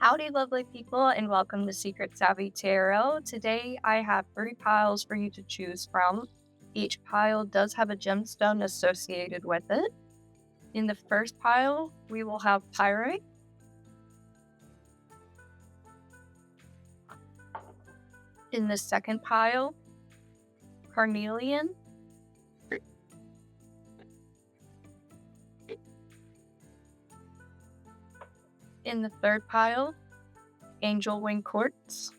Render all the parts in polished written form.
Howdy, lovely people, and welcome to Secret Savvy Tarot. Today, I have 3 piles for you to choose from. Each pile does have a gemstone associated with it. In the first pile, we will have Pyrite. In the second pile, Carnelian. In the third pile, Angel Wing Quartz.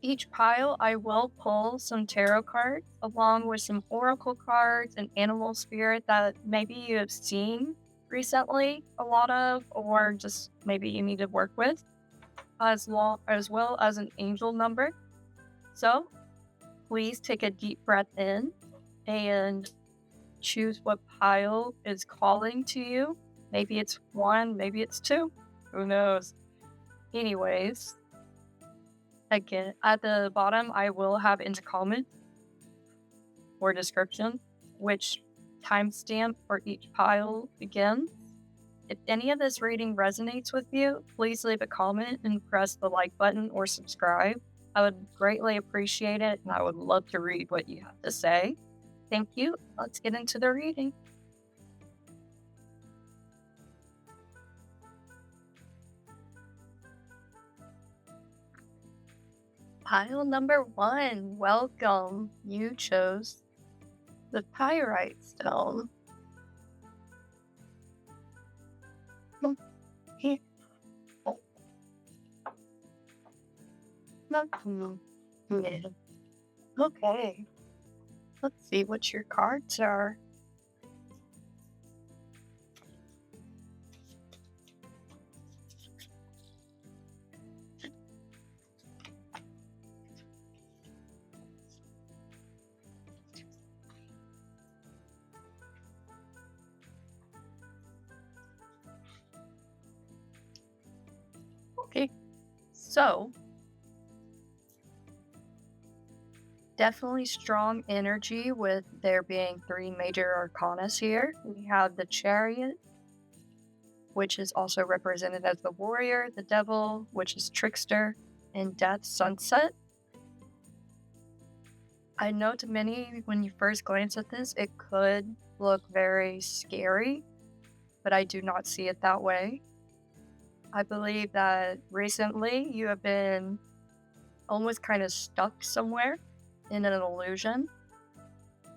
Each pile, I will pull some tarot cards along with some oracle cards and animal spirit that maybe you have seen recently a lot of, or just maybe you need to work with, as well as an angel number. So please take a deep breath in and choose what pile is calling to you. Maybe it's one, maybe it's two, who knows? Anyways, again, at the bottom, I will have into comment or description which timestamp for each pile begins. If any of this reading resonates with you, please leave a comment and press the like button or subscribe. I would greatly appreciate it, and I would love to read what you have to say. Thank you. Let's get into the reading. Pile number 1, welcome. You chose the Pyrite Stone. Here. Yeah. Okay. Let's see what your cards are. Okay. So, definitely strong energy with there being 3 major arcanas here. We have the Chariot, which is also represented as the Warrior, the Devil, which is Trickster, and Death Sunset. I know to many, when you first glance at this, it could look very scary, but I do not see it that way. I believe that recently you have been almost kind of stuck somewhere in an illusion,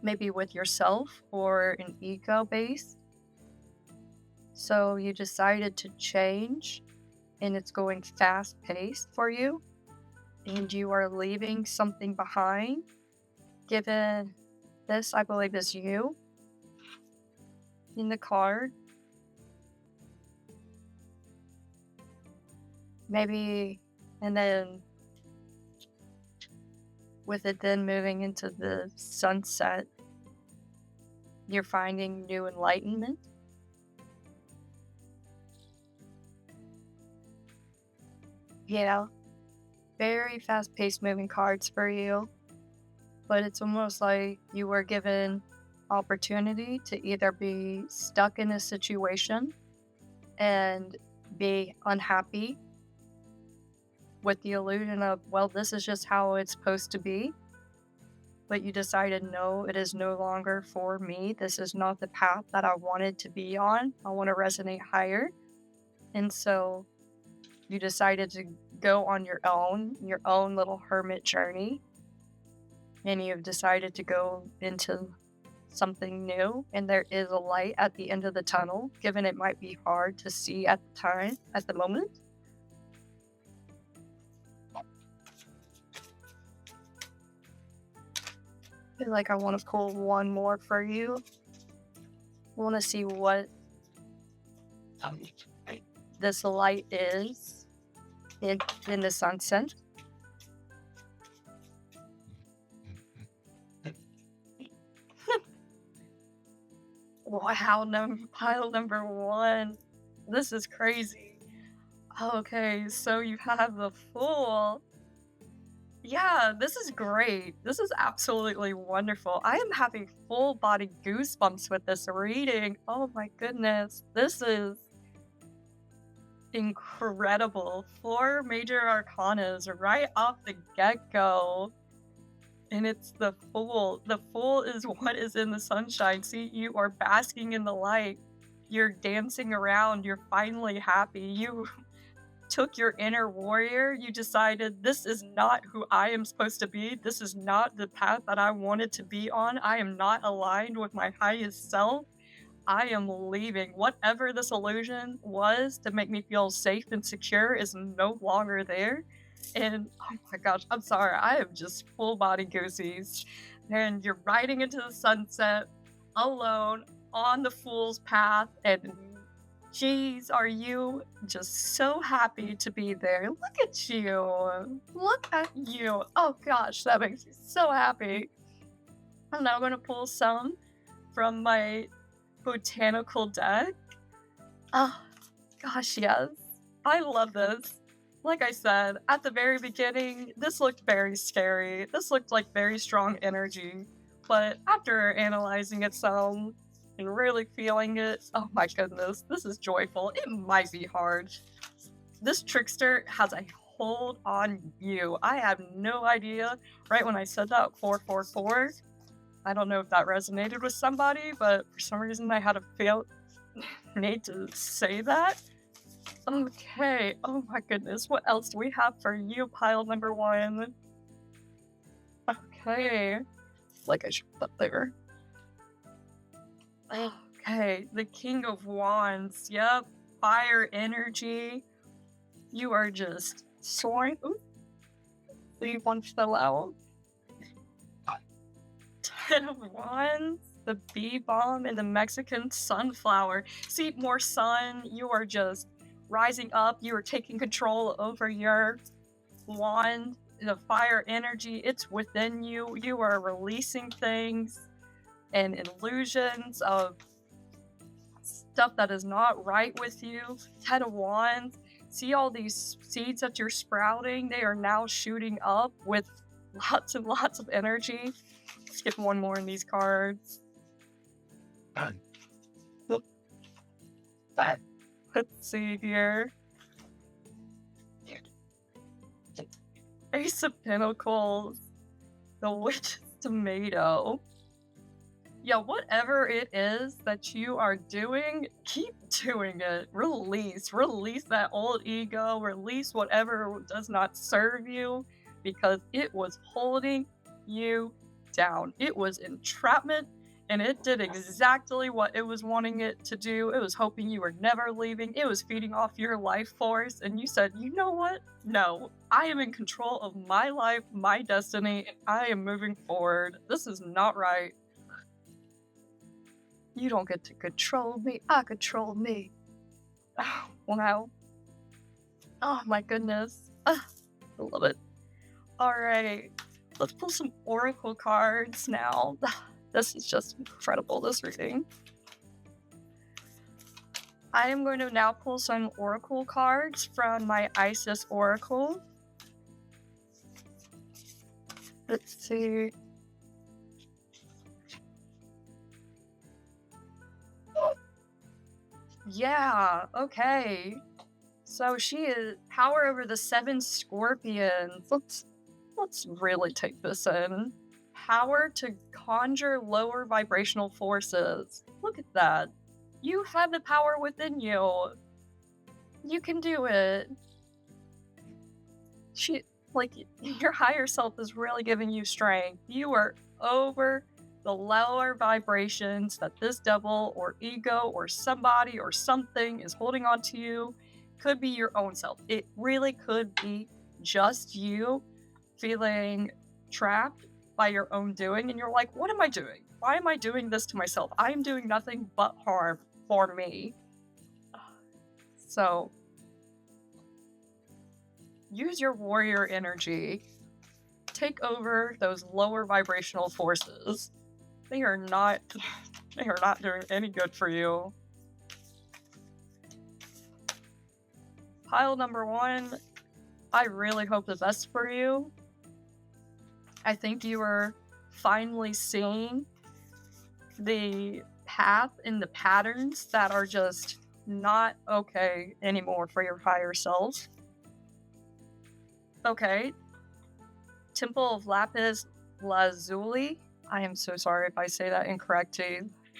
maybe with yourself or an ego base. So you decided to change, and it's going fast paced for you, and you are leaving something behind. Given this, I believe, is you in the card. Maybe, and then with it then moving into the sunset, you're finding new enlightenment. Yeah, very fast-paced moving cards for you, but it's almost like you were given opportunity to either be stuck in a situation and be unhappy with the illusion of, well, this is just how it's supposed to be, but you decided, no, it is no longer for me. This is not the path that I wanted to be on. I want to resonate higher. And so you decided to go on your own little hermit journey, and you've decided to go into something new, and there is a light at the end of the tunnel, given it might be hard to see at the moment. I feel like I want to pull one more for you. I want to see what this light is in the sunset. Wow, pile number 1. This is crazy. Okay, so you have the Fool. Yeah, this is great. This is absolutely wonderful. I am having full body goosebumps with this reading. Oh my goodness. This is incredible. Four major arcanas right off the get-go. And it's the Fool. The Fool is what is in the sunshine. See, you are basking in the light. You're dancing around. You're finally happy. You took your inner warrior. You decided, this is not who I am supposed to be. This is not the path that I wanted to be on. I am not aligned with my highest self. I am leaving. Whatever this illusion was to make me feel safe and secure is no longer there. And oh my gosh, I'm sorry. I am just full body goosies. And you're riding into the sunset alone on the fool's path. And geez, are you just so happy to be there? Look at you. Look at you. Oh gosh, that makes me so happy. I'm now going to pull some from my botanical deck. Oh, gosh, yes. I love this. Like I said, at the very beginning, this looked very scary. This looked like very strong energy. But after analyzing it some and really feeling it, oh my goodness, this is joyful. It might be hard. This trickster has a hold on you. I have no idea. Right when I said that, 444, I don't know if that resonated with somebody, but for some reason I had a feel need to say that. Okay. Oh my goodness. What else do we have for you, pile number one? Okay. Like I should put that there. Okay. The King of Wands. Yep. Fire energy. You are just soaring. Ooh. Leave one fell out. Ten of Wands, the bee bomb, and the Mexican sunflower. See, more sun. You are just rising up. You are taking control over your wand. The fire energy, it's within you. You are releasing things and illusions of stuff that is not right with you. Ten of Wands. See all these seeds that you're sprouting? They are now shooting up with lots and lots of energy. Skip one more in these cards. Let's see here. Ace of Pentacles. The Witch's Tomato. Yeah, whatever it is that you are doing, keep doing it. Release that old ego, release whatever does not serve you, because it was holding you down. It was entrapment, and it did exactly what it was wanting it to do. It was hoping you were never leaving. It was feeding off your life force, and you said, you know what? No, I am in control of my life, my destiny, and I am moving forward. This is not right. You don't get to control me. I control me. Oh, wow. Oh my goodness. I love it. Alright. Let's pull some oracle cards now. This is just incredible, this reading. I am going to now pull some oracle cards from my Isis Oracle. Let's see. Yeah, okay. So she is power over the 7 scorpions. Let's really take this in. Power to conjure lower vibrational forces. Look at that. You have the power within you. You can do it. Your higher self is really giving you strength. You are over the lower vibrations that this devil or ego or somebody or something is holding on to you. Could be your own self. It really could be just you feeling trapped by your own doing, and you're like, what am I doing? Why am I doing this to myself? I am doing nothing but harm for me. So use your warrior energy. Take over those lower vibrational forces. They are not doing any good for you. Pile number one, I really hope the best for you. I think you are finally seeing the path and the patterns that are just not okay anymore for your higher self. Okay, Temple of Lapis Lazuli. I am so sorry if I say that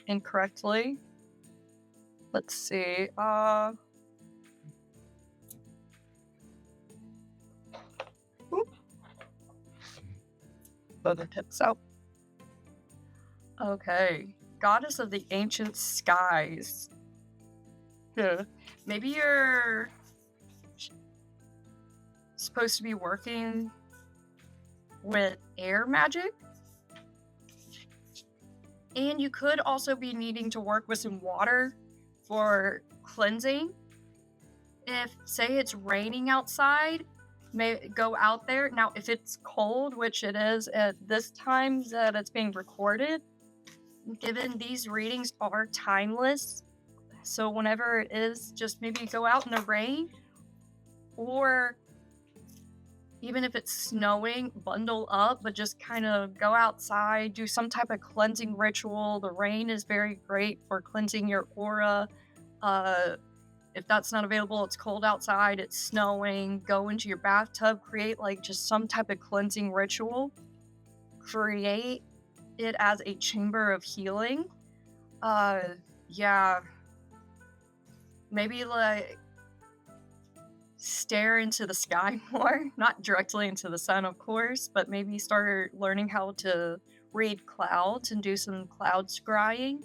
incorrectly. Let's see. Both the tips out. Okay. Goddess of the ancient skies. Maybe you're supposed to be working with air magic. And you could also be needing to work with some water for cleansing. If, say, it's raining outside, may go out there. Now, if it's cold, which it is at this time that it's being recorded, given these readings are timeless, so whenever it is, just maybe go out in the rain, or even if it's snowing, bundle up, but just kind of go outside, do some type of cleansing ritual. The rain is very great for cleansing your aura. If that's not available, it's cold outside, it's snowing, go into your bathtub, create like just some type of cleansing ritual. Create it as a chamber of healing. Yeah. Maybe like stare into the sky more, not directly into the sun, of course, but maybe start learning how to read clouds and do some cloud scrying.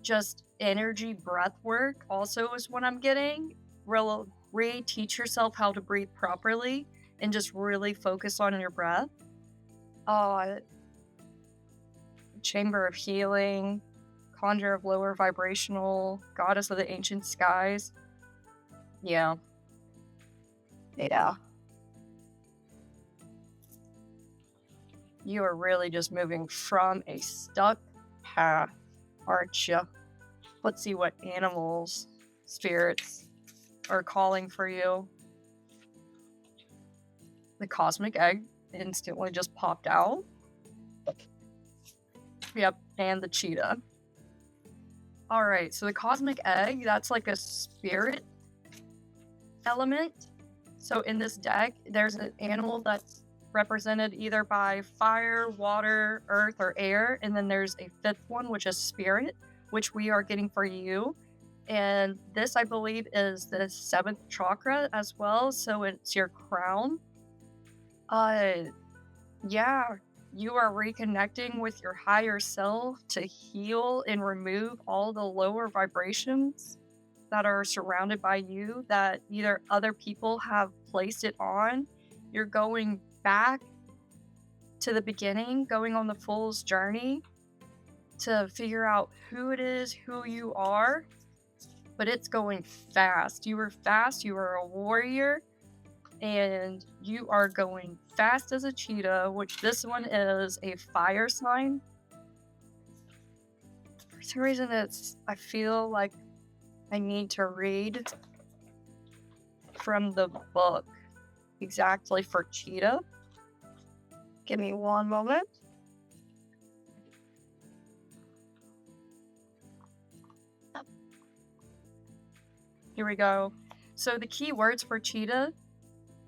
Just energy breath work also is what I'm getting. Re-teach yourself how to breathe properly and just really focus on your breath. Chamber of healing, conjure of lower vibrational, goddess of the ancient skies. Yeah. You are really just moving from a stuck path, aren't you? Let's see what animals, spirits are calling for you. The cosmic egg instantly just popped out. Yep, and the cheetah. All right, so the cosmic egg, that's like a spirit element. So in this deck, there's an animal that's represented either by fire, water, earth, or air. And then there's a fifth one, which is spirit, which we are getting for you. And this, I believe, is the 7th chakra as well. So it's your crown. Yeah, you are reconnecting with your higher self to heal and remove all the lower vibrations that are surrounded by you that either other people have placed it on. You're going back to the beginning, going on the fool's journey to figure out who it is, who you are. But it's going fast. You are fast, you are a warrior, and you are going fast as a cheetah, which this one is a fire sign. For some reason, I feel like I need to read from the book exactly for cheetah. Give me one moment. Here we go. So the key words for cheetah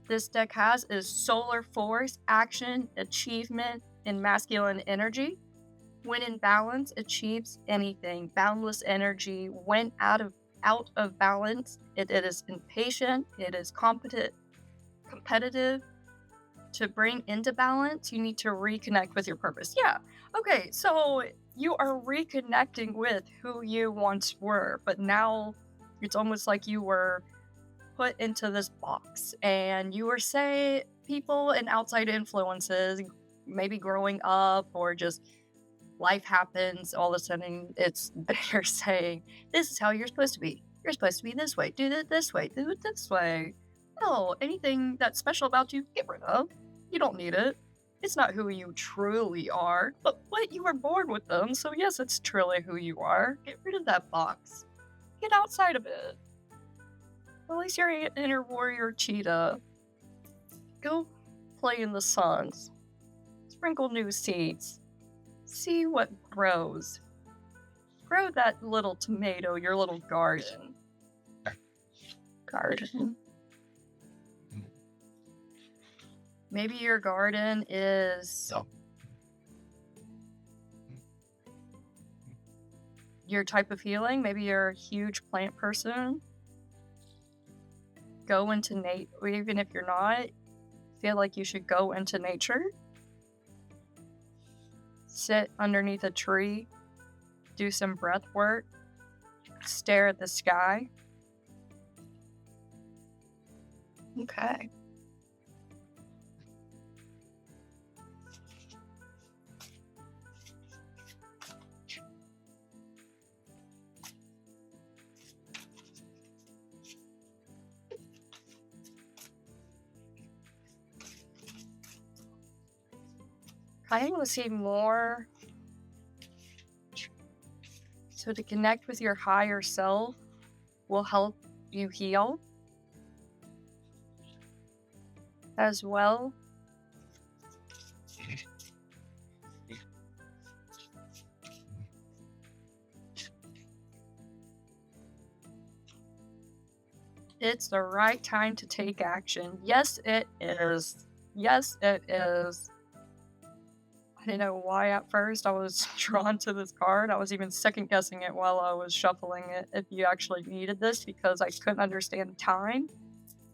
this deck has is solar force, action, achievement, and masculine energy. When in balance, achieves anything. Boundless energy. When out of balance, it is impatient, it is competitive. To bring into balance, you need to reconnect with your purpose. Yeah. Okay, so you are reconnecting with who you once were, but now it's almost like you were put into this box and you were, say, people and outside influences, maybe growing up or just life happens, all of a sudden they're saying, this is how you're supposed to be. You're supposed to be this way, do it this way, do it this way. No, anything that's special about you, get rid of. You don't need it. It's not who you truly are, but what you were born with them, so yes, it's truly who you are. Get rid of that box. Get outside of it. Release your inner warrior cheetah. Go play in the sun. Sprinkle new seeds. See what grows. Grow that little tomato, your little garden. Garden. Maybe your garden is your type of healing. Maybe you're a huge plant person. Go into nature, even if you're not, feel like you should go into nature. Sit underneath a tree, do some breath work, stare at the sky. Okay. I want to see more. So to connect with your higher self will help you heal as well. It's the right time to take action. Yes, it is. Yes, it is. I didn't know why at first I was drawn to this card. I was even second guessing it while I was shuffling it if you actually needed this because I couldn't understand time.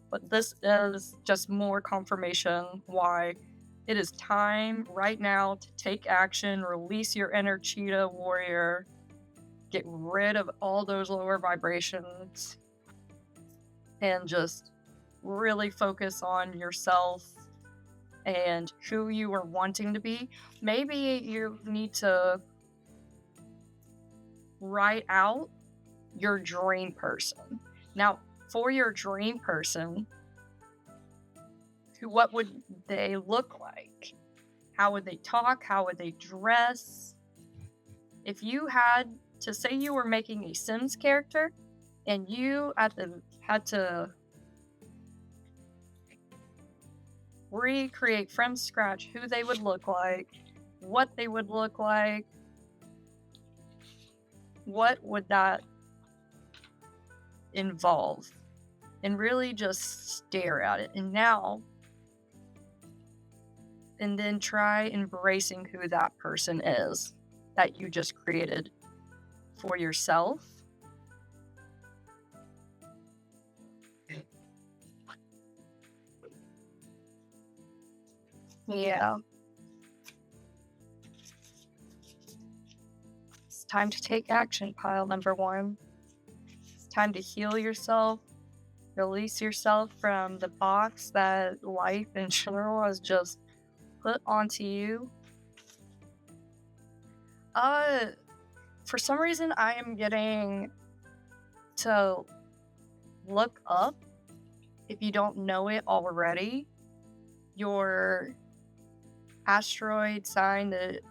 But this is just more confirmation why it is time right now to take action, release your inner cheetah warrior, get rid of all those lower vibrations, and just really focus on yourself and who you are wanting to be. Maybe you need to write out your dream person. Now, for your dream person, what would they look like? How would they talk? How would they dress? If you had to say you were making a Sims character and you had to recreate from scratch who they would look like, what they would look like, what would that involve? And really just stare at it. And then try embracing who that person is that you just created for yourself. Yeah. It's time to take action, pile number 1. It's time to heal yourself, release yourself from the box that life in general has just put onto you. For some reason, I am getting to look up, if you don't know it already, your asteroid sign, the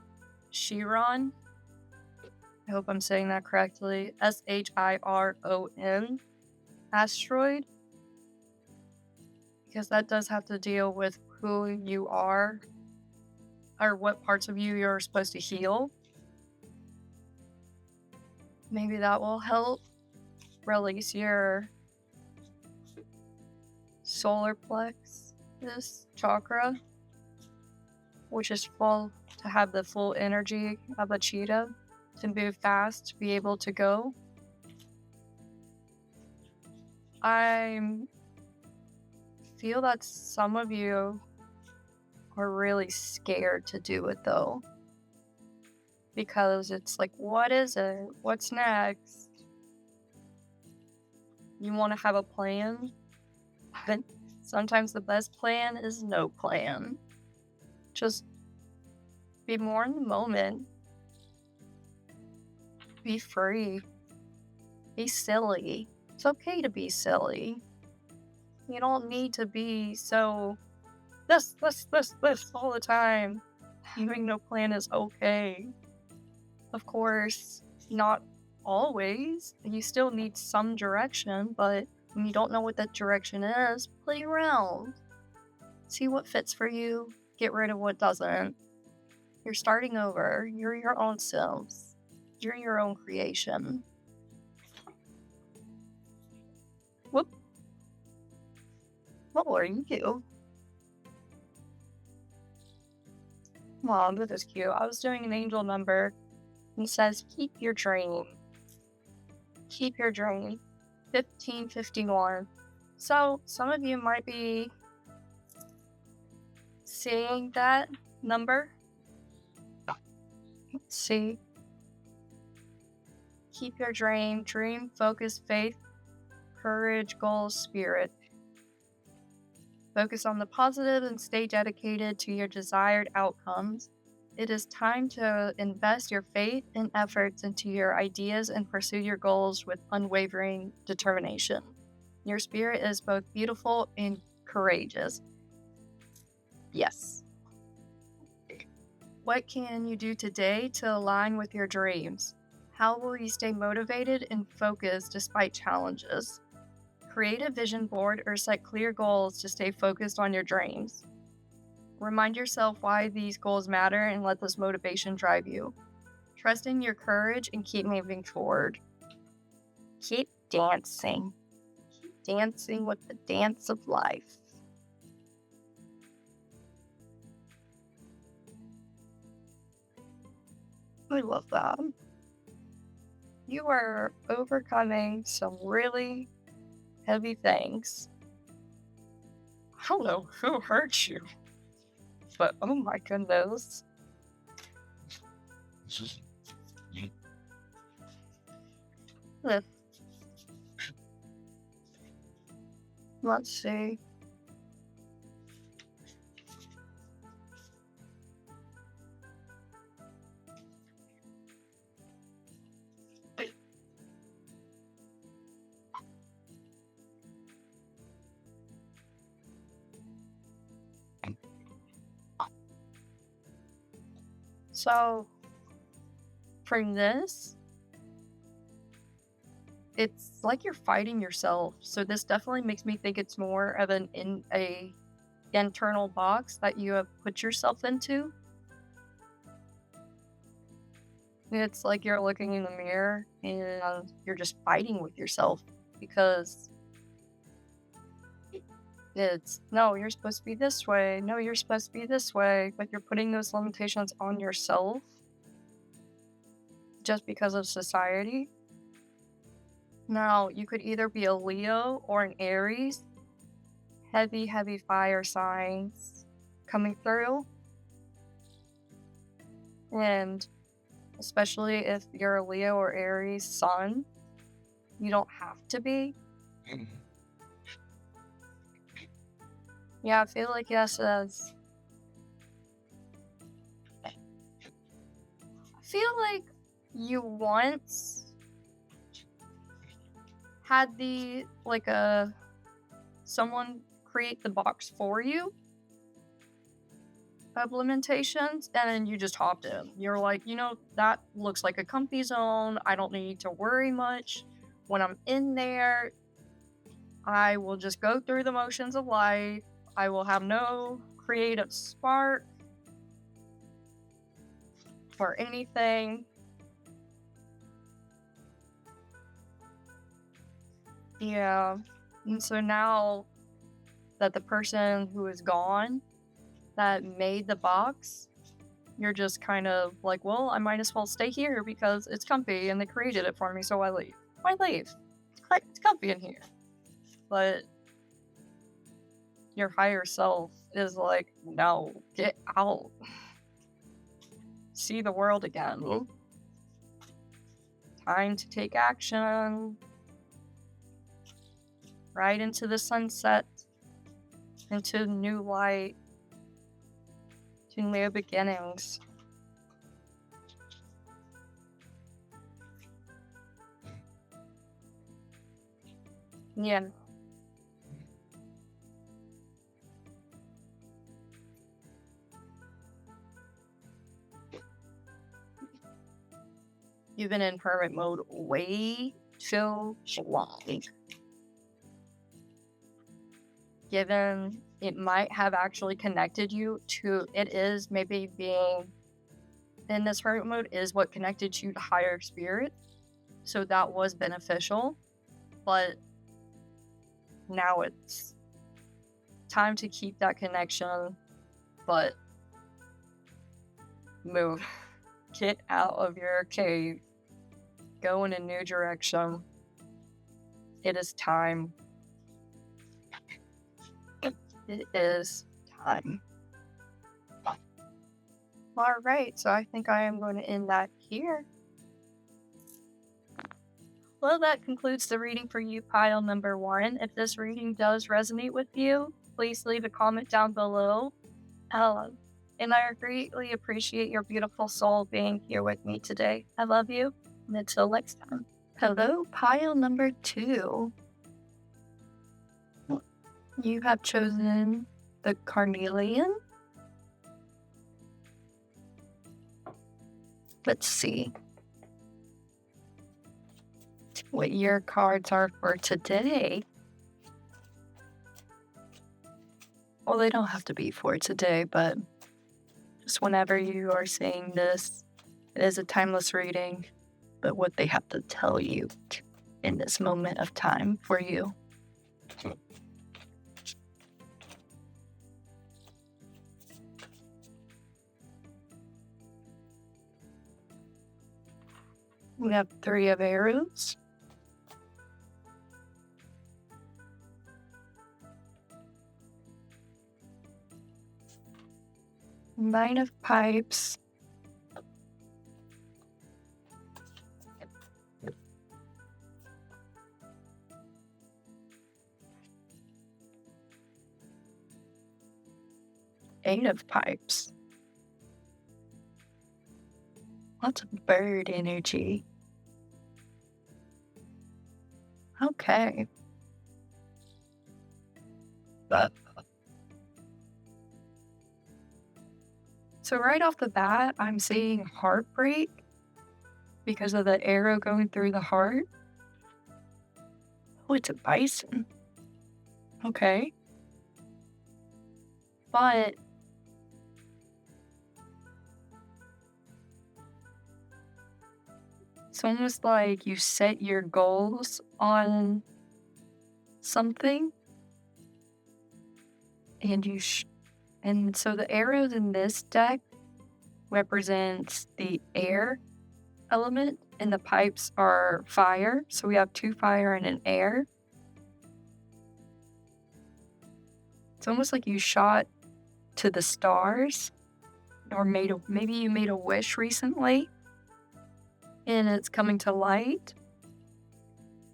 Chiron. I hope I'm saying that correctly. Shiron asteroid. Because that does have to deal with who you are or what parts of you you're supposed to heal. Maybe that will help release your solar plexus, this chakra, which is full to have the full energy of a cheetah, to move fast, to be able to go. I feel that some of you are really scared to do it though. Because it's like, what is it? What's next? You want to have a plan, but sometimes the best plan is no plan. Just be more in the moment. Be free. Be silly. It's okay to be silly. You don't need to be so this all the time. Having no plan is okay. Of course, not always. You still need some direction, but when you don't know what that direction is, play around. See what fits for you. Get rid of what doesn't. You're starting over. You're your own selves. You're your own creation. Whoop. What were you? Mom, this is cute. I was doing an angel number. He says, keep your dream. Keep your dream. 1551. So some of you might be seeing that number. Let's see. Keep your dream. Dream, focus, faith, courage, goals, spirit. Focus on the positive and stay dedicated to your desired outcomes. It is time to invest your faith and efforts into your ideas and pursue your goals with unwavering determination. Your spirit is both beautiful and courageous. Yes. What can you do today to align with your dreams? How will you stay motivated and focused despite challenges? Create a vision board or set clear goals to stay focused on your dreams. Remind yourself why these goals matter and let this motivation drive you. Trust in your courage and keep moving forward. Keep dancing. Keep dancing with the dance of life. I love that. You are overcoming some really heavy things. I don't know who hurt you, but oh my goodness. Let's see. So, for this, it's like you're fighting yourself. So this definitely makes me think it's more of an internal box that you have put yourself into. It's like you're looking in the mirror and you're just fighting with yourself because it's no, you're supposed to be this way. No, you're supposed to be this way. But you're putting those limitations on yourself just because of society. Now, you could either be a Leo or an Aries. Heavy, heavy fire signs coming through. And especially if you're a Leo or Aries sun, you don't have to be. Yeah, I feel like yes, I feel like you once had someone create the box for you of limitations, and then you just hopped in. You're like, that looks like a comfy zone. I don't need to worry much. When I'm in there, I will just go through the motions of life. I will have no creative spark or anything. Yeah. And so now that the person who is gone that made the box, you're just kind of like, well, I might as well stay here because it's comfy and they created it for me, so I leave. Why leave? It's comfy in here. But your higher self is like, no, get out. See the world again. Time to take action. Right into the sunset. Into new light. To new beginnings. Yeah. You've been in hermit mode way too long. Given it might have actually connected you to, it is maybe being in this hermit mode is what connected you to higher spirit. So that was beneficial. But now it's time to keep that connection, but move. Get out of your cave. Go in a new direction. It is time. It is time. All right, so I think I am going to end that here. Well, that concludes the reading for you, pile number 1. If this reading does resonate with you, please leave a comment down below. And I greatly appreciate your beautiful soul being here with me today. I love you, and until next time. Hello, pile number 2. You have chosen the carnelian. Let's see what your cards are for today. Well, they don't have to be for today, but just whenever you are seeing this, it is a timeless reading, but what they have to tell you in this moment of time for you. We have 3 of arrows. Nine of pipes. Eight of pipes. Lots of bird energy. Okay. So right off the bat, I'm seeing heartbreak because of the arrow going through the heart. Oh, it's a bison. Okay. But it's almost like you set your goals on something and and so the arrows in this deck represents the air element and the pipes are fire. So we have 2 fire and an air. It's almost like you shot to the stars or maybe you made a wish recently and it's coming to light.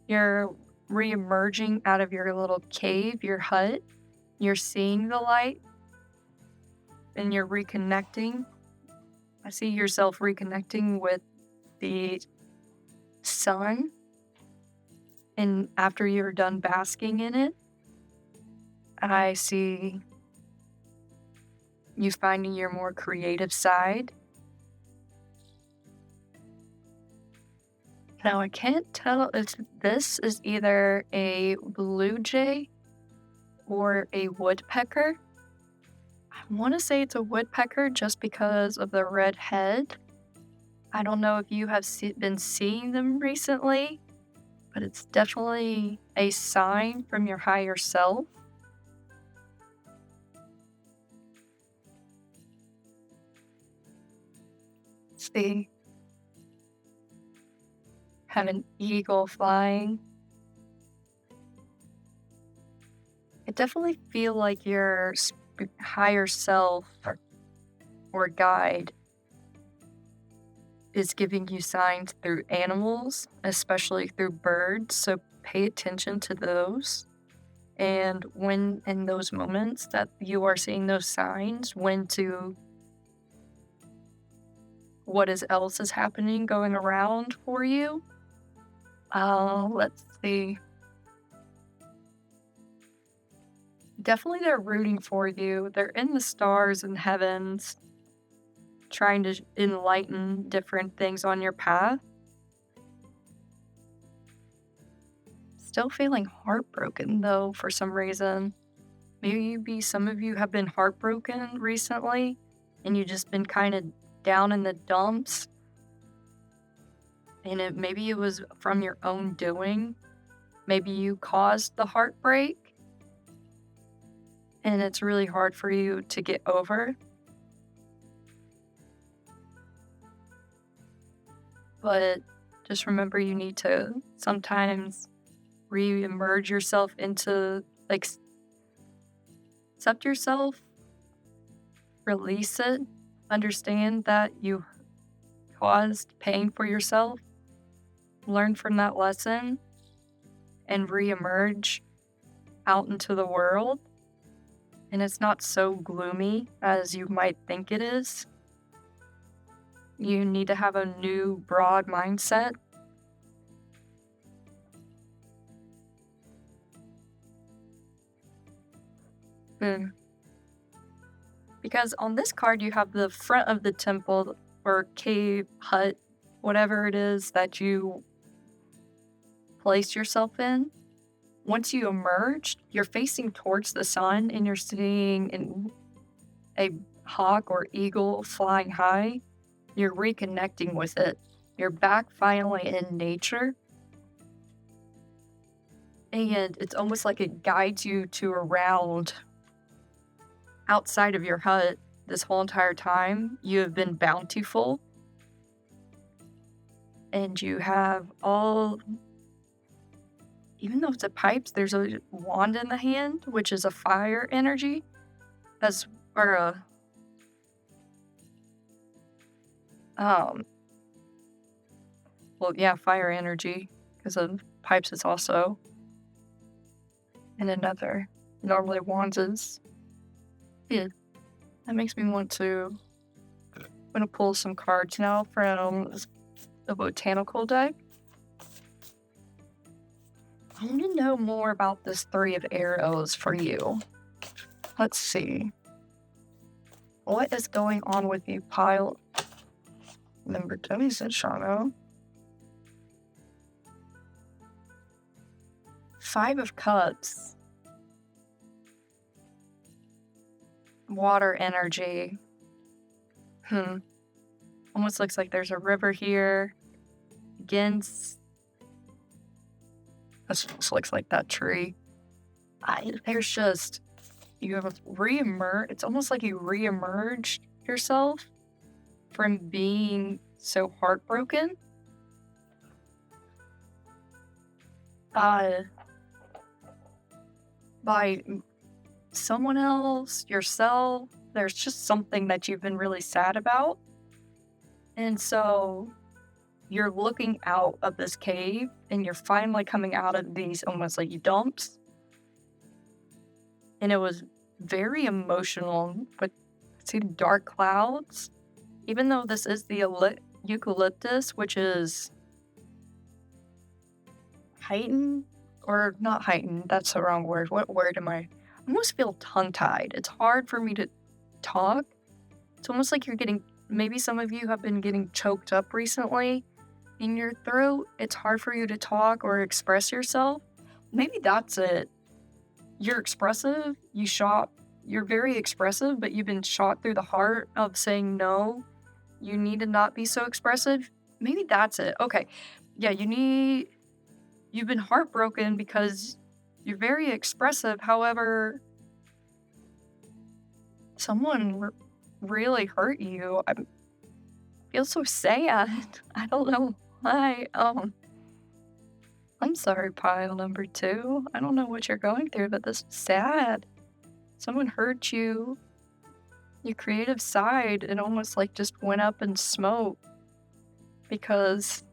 You're re-emerging out of your little cave, your hut. You're seeing the light and you're reconnecting. I see yourself reconnecting with the sun. And after you're done basking in it, I see you finding your more creative side. Now, I can't tell if this is either a blue jay or a woodpecker. I want to say it's a woodpecker just because of the red head. I don't know if you have been seeing them recently, but it's definitely a sign from your higher self. Let's see. Have an eagle flying. I definitely feel like your higher self or guide is giving you signs through animals, especially through birds. So pay attention to those. And when in those moments that you are seeing those signs, what else is happening going around for you. Let's see. Definitely they're rooting for you. They're in the stars and heavens, trying to enlighten different things on your path. Still feeling heartbroken though for some reason. Maybe some of you have been heartbroken recently and you've just been kind of down in the dumps, and maybe it was from your own doing. Maybe you caused the heartbreak, and it's really hard for you to get over. But just remember you need to sometimes re-emerge yourself into, like, accept yourself, release it, understand that you caused pain for yourself, learn from that lesson, and re-emerge out into the world. And it's not so gloomy as you might think it is. You need to have a new, broad mindset. Because on this card, you have the front of the temple or cave, hut, whatever it is that you place yourself in. Once you emerge, you're facing towards the sun and you're seeing a hawk or eagle flying high. You're reconnecting with it. You're back finally in nature. And it's almost like it guides you to around outside of your hut. This whole entire time, you have been bountiful. And you have all, even though it's a pipes, there's a wand in the hand, which is a fire energy. Or a, well, yeah, fire energy, because of pipes is also. And another, normally wands is, yeah, that makes me want to, I'm going to pull some cards now from the botanical deck. I want to know more about this 3 of arrows for you. Let's see. What is going on with you, pile number 2? Said Shano. 5 of Cups. Water energy. Almost looks like there's a river here. Again, this almost looks like that tree. There's just, you have re-emerged. It's almost like you re-emerged yourself from being so heartbroken. By someone else, yourself. There's just something that you've been really sad about. And so you're looking out of this cave and you're finally coming out of these almost like dumps. And it was very emotional, but see dark clouds. Even though this is the eucalyptus, which is heightened, or not heightened, that's the wrong word. What word am I almost feel tongue-tied. It's hard for me to talk. It's almost like you're getting, maybe some of you have been getting choked up recently in your throat. It's hard for you to talk or express yourself. Maybe that's it. You're expressive, you're very expressive, but you've been shot through the heart of saying no. You need to not be so expressive. Maybe that's it. Okay. Yeah, you've been heartbroken because you're very expressive. However, someone really hurt you. I feel so sad. I don't know why. I'm sorry, pile number 2. I don't know what you're going through, but this is sad. Someone hurt you. Your creative side, it almost like just went up in smoke because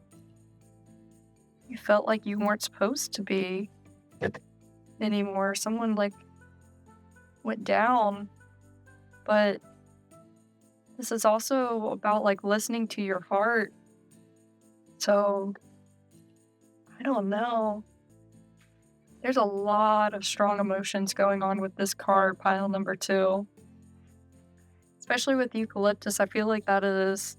you felt like you weren't supposed to be anymore. Someone like went down. But this is also about like listening to your heart. So I don't know. There's a lot of strong emotions going on with this card, pile number 2. Especially with eucalyptus, I feel like that is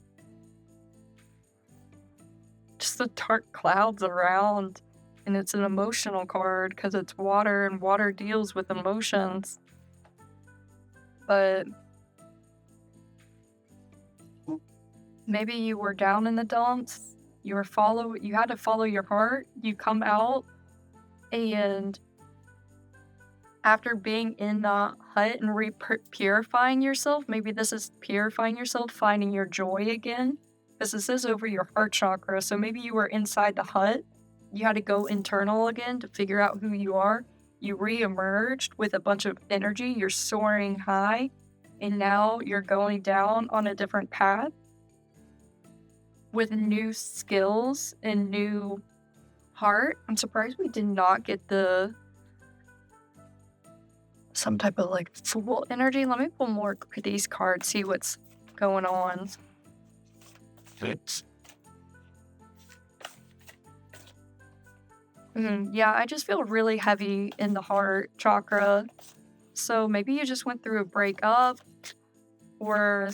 just the dark clouds around. And it's an emotional card because it's water, and water deals with emotions. But maybe you were down in the dumps, you had to follow your heart, you come out, and after being in the hut and purifying yourself, maybe this is purifying yourself, finding your joy again, because this is over your heart chakra, so maybe you were inside the hut, you had to go internal again to figure out who you are, you re-emerged with a bunch of energy, you're soaring high, and now you're going down on a different path with new skills and new heart. I'm surprised we did not get some type of like fool energy. Let me pull more of these cards, see what's going on. Yeah, I just feel really heavy in the heart chakra. So maybe you just went through a breakup, or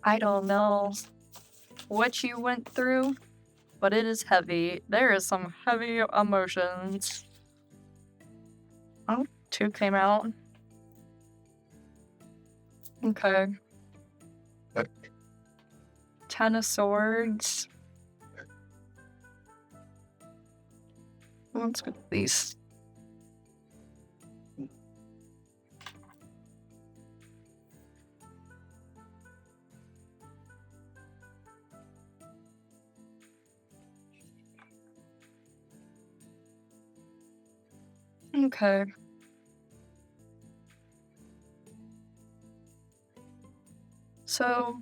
I don't know what you went through, but it is heavy. There is some heavy emotions. Oh, two came out. Okay. 10 of Swords. Let's get these. Okay. So,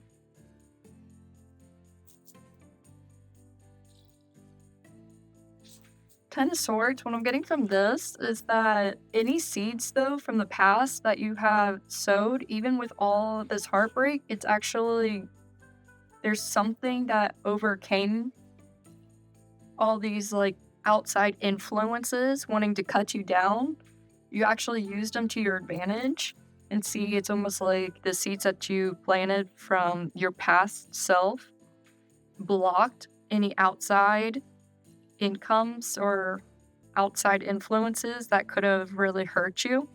Ten of Swords, what I'm getting from this is that any seeds, though, from the past that you have sowed, even with all this heartbreak, it's actually, there's something that overcame all these, like, outside influences wanting to cut you down. You actually used them to your advantage. And see, it's almost like the seeds that you planted from your past self blocked any outside incomes or outside influences that could have really hurt you.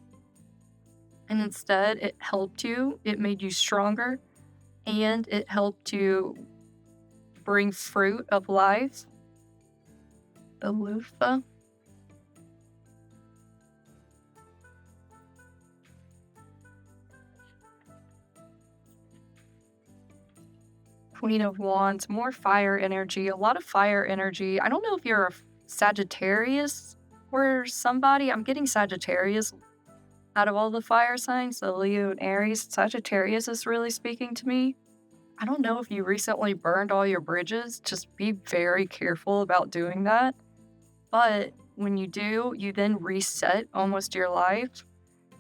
And instead, it helped you, it made you stronger, and it helped you bring fruit of life. The loofah. Queen of Wands, more fire energy, a lot of fire energy. I don't know if you're a Sagittarius or somebody. I'm getting Sagittarius out of all the fire signs, the Leo and Aries. Sagittarius is really speaking to me. I don't know if you recently burned all your bridges. Just be very careful about doing that. But when you do, you then reset almost your life.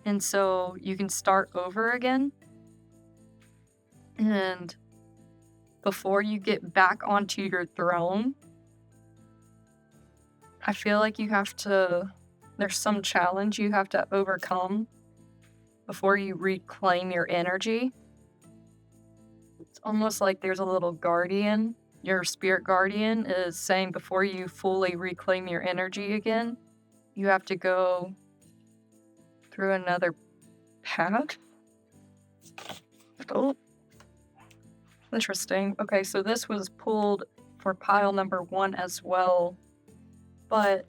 And so you can start over again. And before you get back onto your throne, I feel like there's some challenge you have to overcome before you reclaim your energy. It's almost like there's a little guardian. Your spirit guardian is saying before you fully reclaim your energy again, you have to go through another path. Oh. Interesting. Okay, so this was pulled for pile number 1 as well, but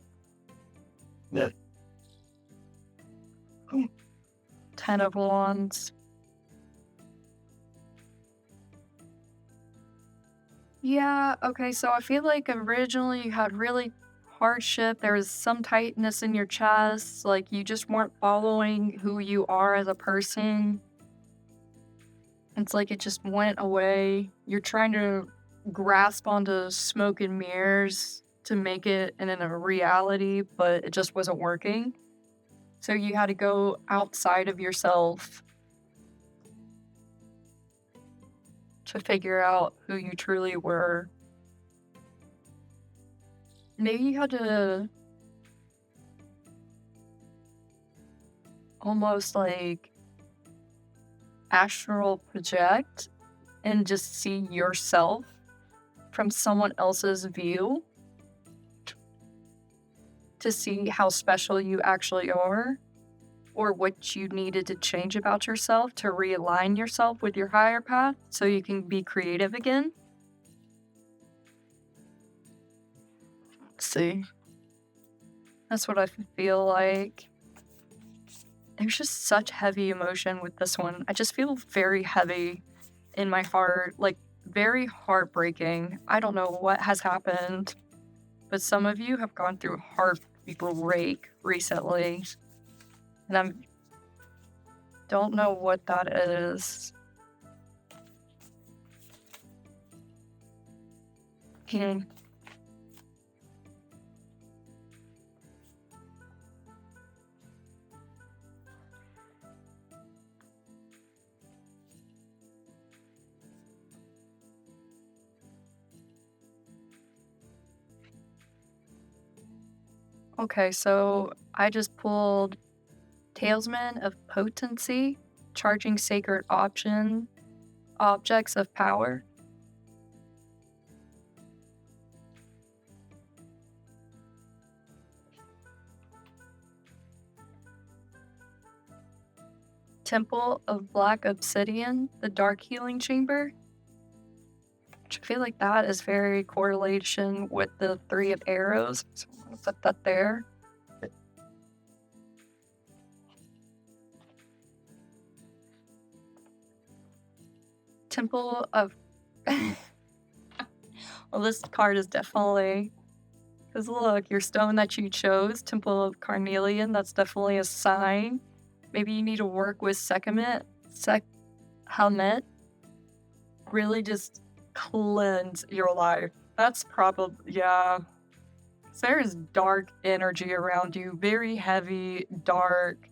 10 of Wands. Yeah, okay, so I feel like originally you had really hardship, there was some tightness in your chest, like you just weren't following who you are as a person. It's like it just went away. You're trying to grasp onto smoke and mirrors to make it in a reality, but it just wasn't working. So you had to go outside of yourself to figure out who you truly were. Maybe you had to almost like astral project and just see yourself from someone else's view to see how special you actually are. or what you needed to change about yourself to realign yourself with your higher path so you can be creative again? See, that's what I feel like. There's just such heavy emotion with this one. I just feel very heavy in my heart, like very heartbreaking. I don't know what has happened, but some of you have gone through heartbreak recently, and I don't know what that is. Hmm. Okay, so I just pulled Talesman of Potency, charging sacred objects of power. Temple of Black Obsidian, the Dark Healing Chamber. Which I feel like that is very correlation with the Three of Arrows. So I'm gonna put that there. Temple of well, this card is definitely, because look, your stone that you chose, Temple of Carnelian, that's definitely a sign. Maybe you need to work with Sekhmet, Helmet, really just cleanse your life. That's probably, yeah. There is dark energy around you, very heavy, dark,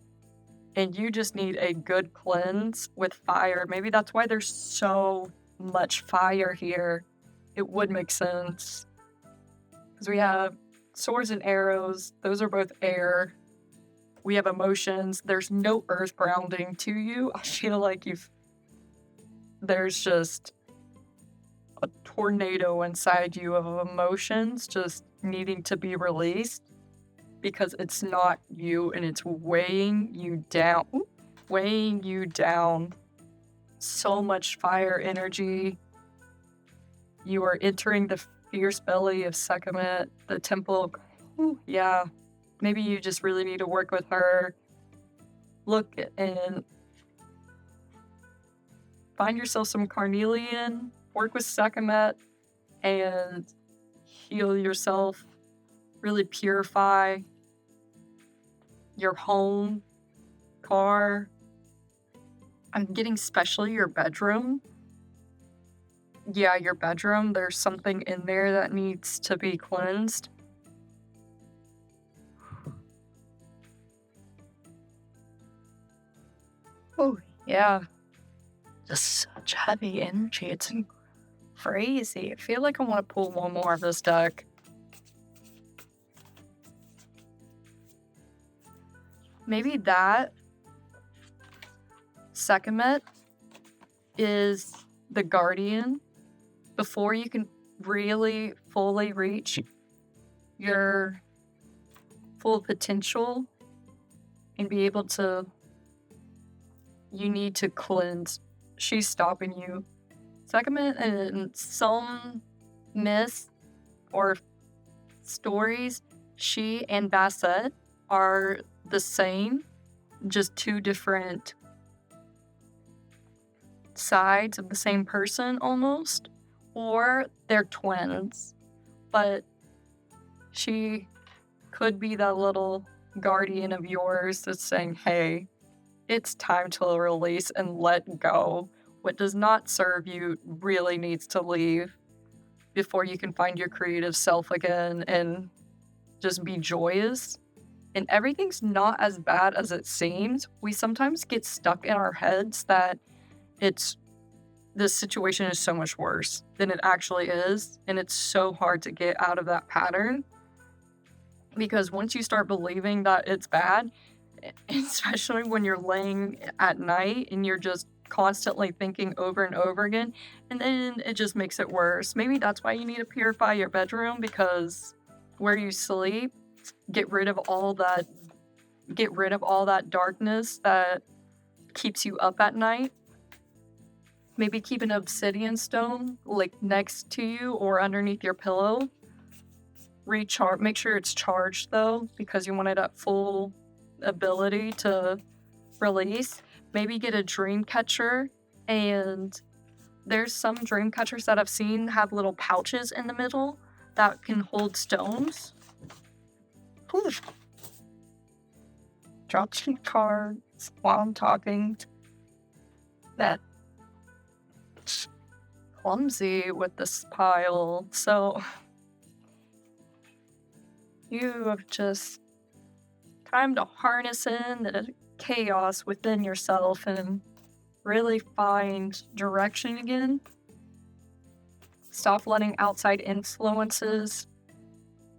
and you just need a good cleanse with fire. Maybe that's why there's so much fire here. It would make sense. Because we have swords and arrows, those are both air. We have emotions. There's no earth grounding to you. I feel like there's just a tornado inside you of emotions just needing to be released because it's not you and it's weighing you down. Weighing you down. So much fire energy. You are entering the fierce belly of Sekhmet, the temple. Yeah. Maybe you just really need to work with her. Look and find yourself some carnelian, work with Sekhmet, and heal yourself. Really purify your home, car. I'm getting especially your bedroom. Yeah, your bedroom. There's something in there that needs to be cleansed. Oh, yeah. Just such heavy energy. It's crazy. I feel like I want to pull one more of this deck. Maybe that Sekhmet is the guardian before you can really fully reach your full potential and be able to, you need to cleanse. She's stopping you. Sekhmet and some myths or stories, she and Basset are the same, just two different sides of the same person almost, or they're twins, but she could be that little guardian of yours that's saying, hey, it's time to release and let go. What does not serve you really needs to leave before you can find your creative self again and just be joyous. And everything's not as bad as it seems. We sometimes get stuck in our heads that this situation is so much worse than it actually is. And it's so hard to get out of that pattern. Because once you start believing that it's bad, especially when you're laying at night and you're just constantly thinking over and over again, and then it just makes it worse. Maybe that's why you need to purify your bedroom, because where you sleep, get rid of all that get rid of all that darkness that keeps you up at night. Maybe keep an obsidian stone like next to you or underneath your pillow. Recharge. Make sure it's charged though, because you want it at full ability to release. Maybe get a dream catcher, and there's some dream catchers that I've seen have little pouches in the middle that can hold stones. Ooh. Drop some cards while I'm talking. That's clumsy with this pile. So you have just time to harness in the chaos within yourself and really find direction again. Stop letting outside influences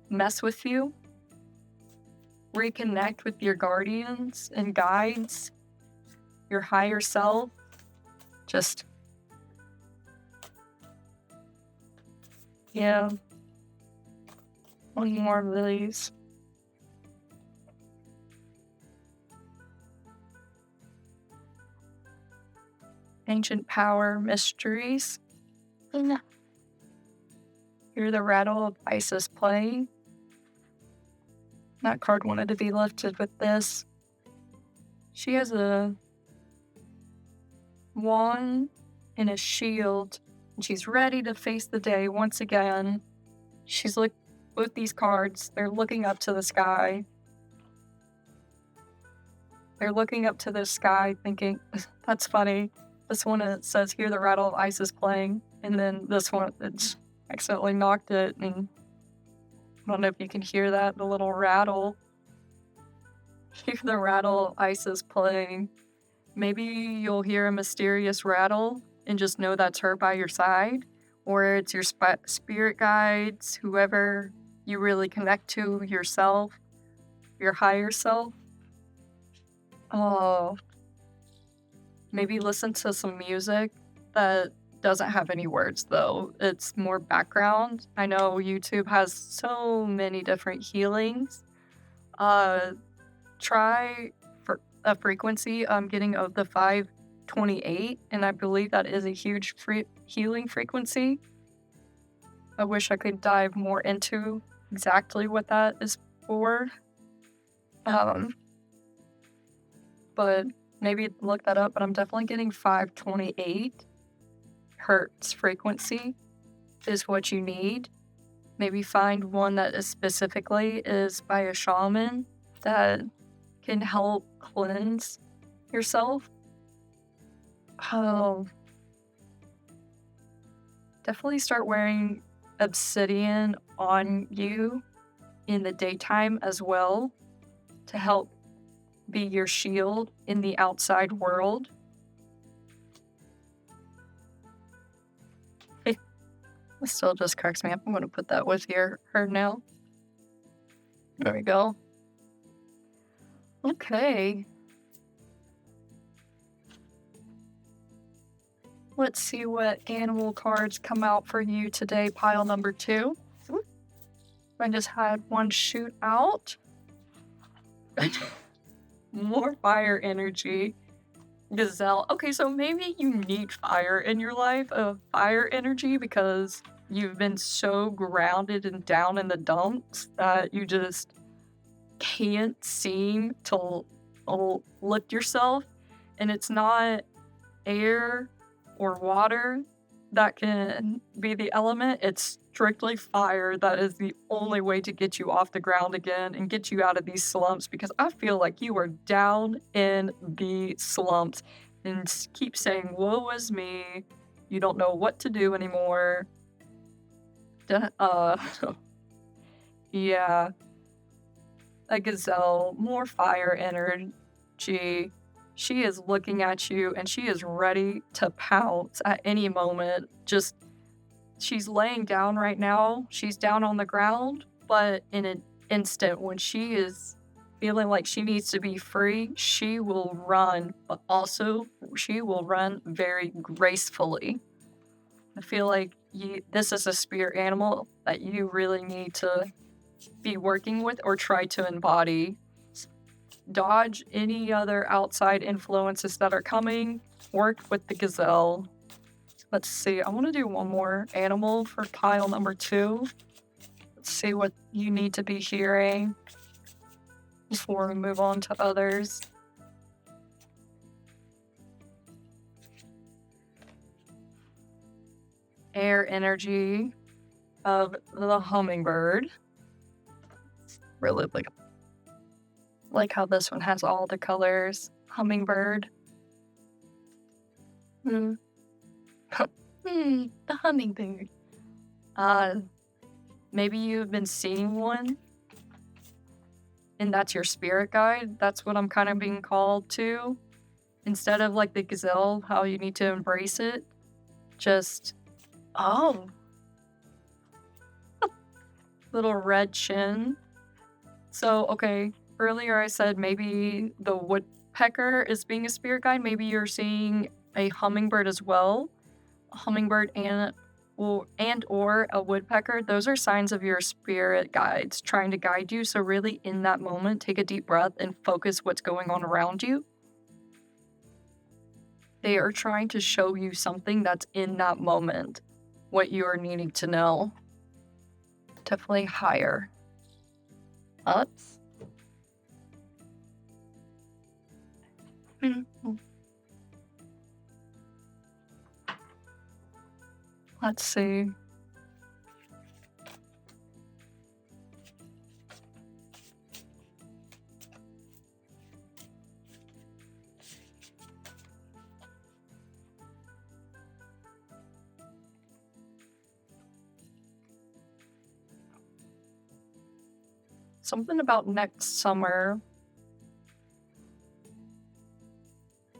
mess with you. Reconnect with your guardians and guides, your higher self. Just, yeah. One more of these. Ancient power mysteries. Hear the rattle of Isis playing. That card wanted to be lifted with this. She has a wand and a shield, and she's ready to face the day once again. She's with these cards, they're looking up to the sky. They're looking up to the sky thinking, that's funny. This one it says, hear the rattle of Isis playing, and then this one, it's accidentally knocked it, and I don't know if you can hear that, the little rattle. Hear the rattle of Isis playing. Maybe you'll hear a mysterious rattle and just know that's her by your side, or it's your spirit guides, whoever you really connect to, yourself, your higher self. Oh, maybe listen to some music that doesn't have any words though. It's more background. I know YouTube has so many different healings. Try for a frequency I'm getting of the 528, and I believe that is a huge healing frequency. I wish I could dive more into exactly what that is for. But maybe look that up, but I'm definitely getting 528 hertz frequency is what you need. Maybe find one that is specifically is by a shaman that can help cleanse yourself. Definitely start wearing obsidian on you in the daytime as well to help be your shield in the outside world. It still just cracks me up. I'm going to put that with her now. There we go. Okay. Let's see what animal cards come out for you today, pile number 2. I just had one shoot out. More fire energy. Gazelle. Okay, so maybe you need fire in your life, fire energy, because you've been so grounded and down in the dumps that you just can't seem to lift yourself. And it's not air or water that can be the element. It's strictly fire that is the only way to get you off the ground again and get you out of these slumps, because I feel like you are down in the slumps and keep saying, woe is me. You don't know what to do anymore. Yeah. A gazelle, more fire energy. She is looking at you and she is ready to pounce at any moment. Just, she's laying down right now. She's down on the ground, but in an instant, when she is feeling like she needs to be free, she will run, but also she will run very gracefully. I feel like this is a spirit animal that you really need to be working with or try to embody. Dodge any other outside influences that are coming. Work with the gazelle. Let's see. I want to do one more animal for pile number 2. Let's see what you need to be hearing before we move on to others. Air energy of the hummingbird. Really like how this one has all the colors. Hummingbird. The hummingbird. Maybe you've been seeing one, and that's your spirit guide. That's what I'm kind of being called to. Instead of like the gazelle, how you need to embrace it. Just, oh, little red chin. So, okay, earlier I said maybe the woodpecker is being a spirit guide. Maybe you're seeing a hummingbird as well. A hummingbird and or a woodpecker. Those are signs of your spirit guides trying to guide you. So really in that moment, take a deep breath and focus what's going on around you. They are trying to show you something that's in that moment, what you are needing to know. Definitely higher. Up. Let's see. Something about next summer.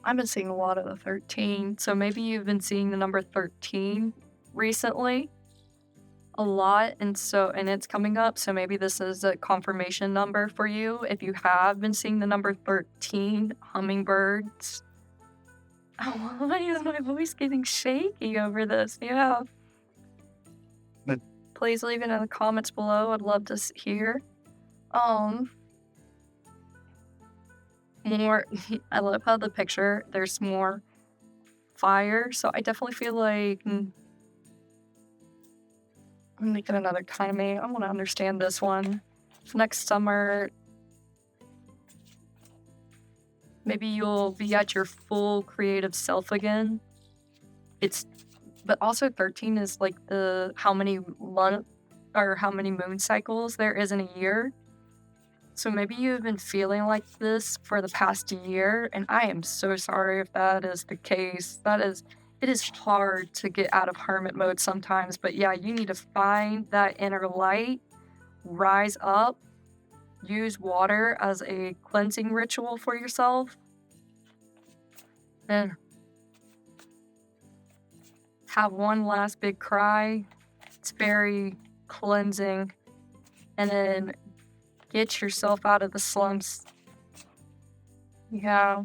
I've been seeing a lot of the 13, so maybe you've been seeing the number 13 recently a lot, and it's coming up, so maybe this is a confirmation number for you if you have been seeing the number 13 hummingbirds. Oh, why is my voice getting shaky over this? Yeah. Please leave it in the comments below. I'd love to hear. More. I love how the picture, there's more fire, so I definitely feel like I'm making another timing. I want to understand this one. Next summer, maybe you'll be at your full creative self again. But also 13 is like how many month or how many moon cycles there is in a year. So maybe you've been feeling like this for the past year, and I am so sorry if that is the case. It is hard to get out of hermit mode sometimes, but yeah, you need to find that inner light, rise up, use water as a cleansing ritual for yourself, and have one last big cry. It's very cleansing, and then get yourself out of the slumps. Yeah.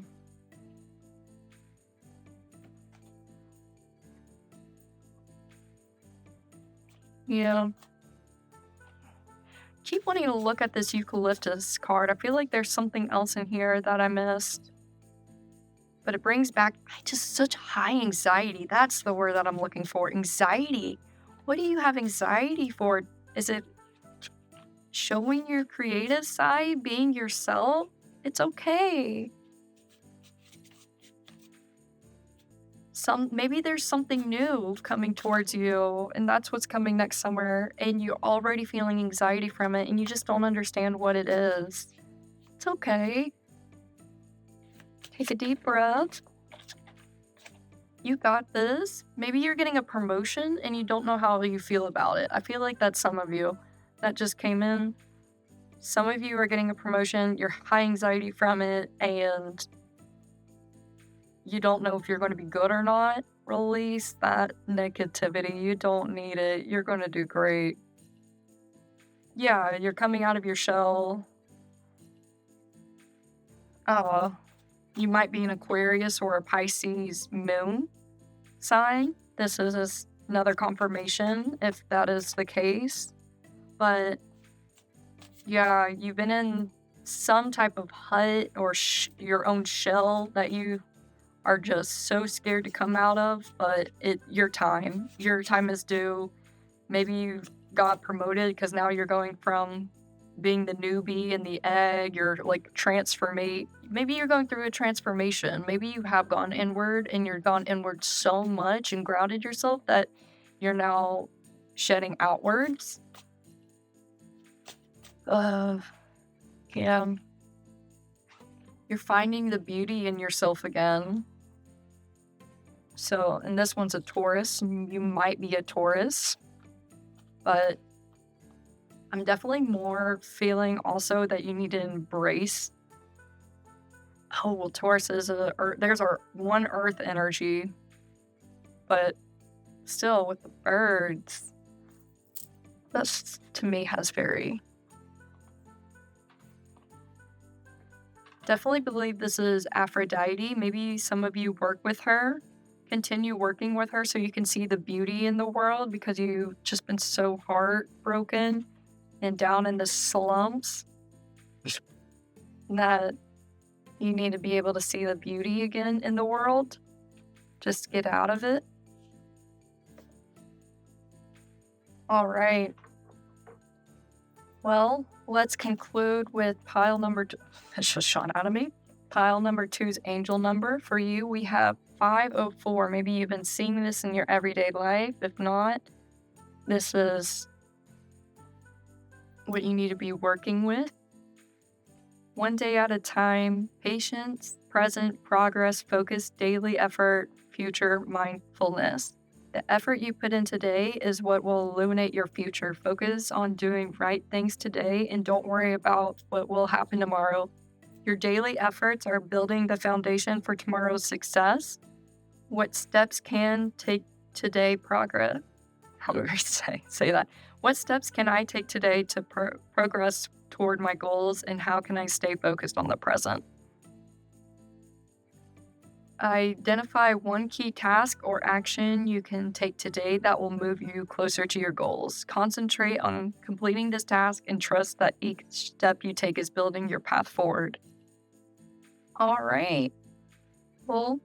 Yeah. Keep wanting to look at this eucalyptus card. I feel like there's something else in here that I missed. But it brings back just such high anxiety. That's the word that I'm looking for. Anxiety. What do you have anxiety for? Is it showing your creative side, being yourself? It's okay. Maybe there's something new coming towards you, and that's what's coming next summer, and you're already feeling anxiety from it, and you just don't understand what it is. It's okay. Take a deep breath. You got this. Maybe you're getting a promotion and you don't know how you feel about it. I feel like that's some of you that just came in. Some of you are getting a promotion, you're high anxiety from it, and you don't know if you're going to be good or not. Release that negativity. You don't need it. You're going to do great. Yeah, you're coming out of your shell. You might be an Aquarius or a Pisces moon sign. This is another confirmation if that is the case. But yeah, you've been in some type of hut or your own shell that you are just so scared to come out of, but your time is due. Maybe you got promoted because now you're going from being the newbie in the egg, you're like transformate. Maybe you're going through a transformation. Maybe you have gone inward and you're gone inward so much and grounded yourself that you're now shedding outwards. Yeah. You're finding the beauty in yourself again. So, and this one's a Taurus. You might be a Taurus, but I'm definitely more feeling also that you need to embrace. Oh, well, Taurus is there's our one earth energy, but still with the birds, that's to me has very. Definitely believe this is Aphrodite. Maybe some of you work with her. Continue working with her so you can see the beauty in the world because you've just been so heartbroken and down in the slumps that you need to be able to see the beauty again in the world. Just get out of it. All right. Well, let's conclude with pile number two. It's just shot out of me. Pile number 2's angel number. For you, we have 504. Maybe you've been seeing this in your everyday life. If not, this is what you need to be working with. One day at a time, patience, present, progress, focus, daily effort, future mindfulness. The effort you put in today is what will illuminate your future. Focus on doing right things today and don't worry about what will happen tomorrow. Your daily efforts are building the foundation for tomorrow's success. What steps can take today progress? How do I say that? What steps can I take today to progress toward my goals, and how can I stay focused on the present? Identify one key task or action you can take today that will move you closer to your goals. Concentrate on completing this task and trust that each step you take is building your path forward. All right. Well,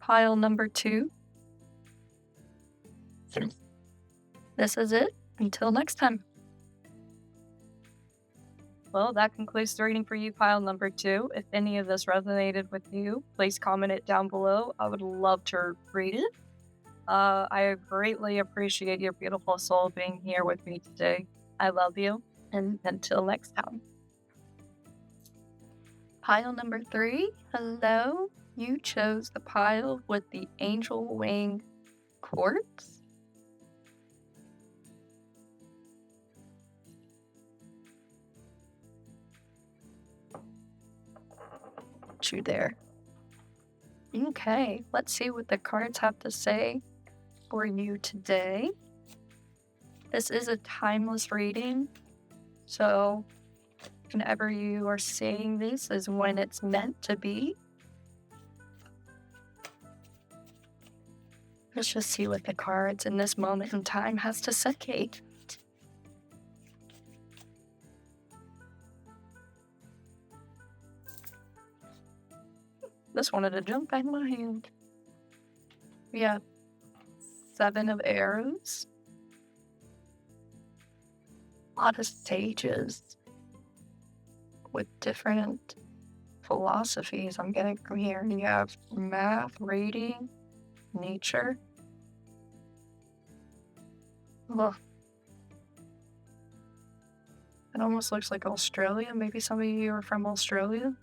pile number 2. This is it. Until next time. Well, that concludes the reading for you, pile number 2. If any of this resonated with you, please comment it down below. I would love to read it. I greatly appreciate your beautiful soul being here with me today. I love you, and until next time. Pile number 3, hello. You chose the pile with the angel wing quartz. You there. Okay, let's see what the cards have to say for you today. This is a timeless reading, so whenever you are seeing this is when it's meant to be. Let's just see what the cards in this moment in time has to say. This wanted to jump back in my hand. We have 7 of arrows. A lot of sages with different philosophies I'm getting from here. You have math, reading, nature. Look. It almost looks like Australia. Maybe some of you are from Australia.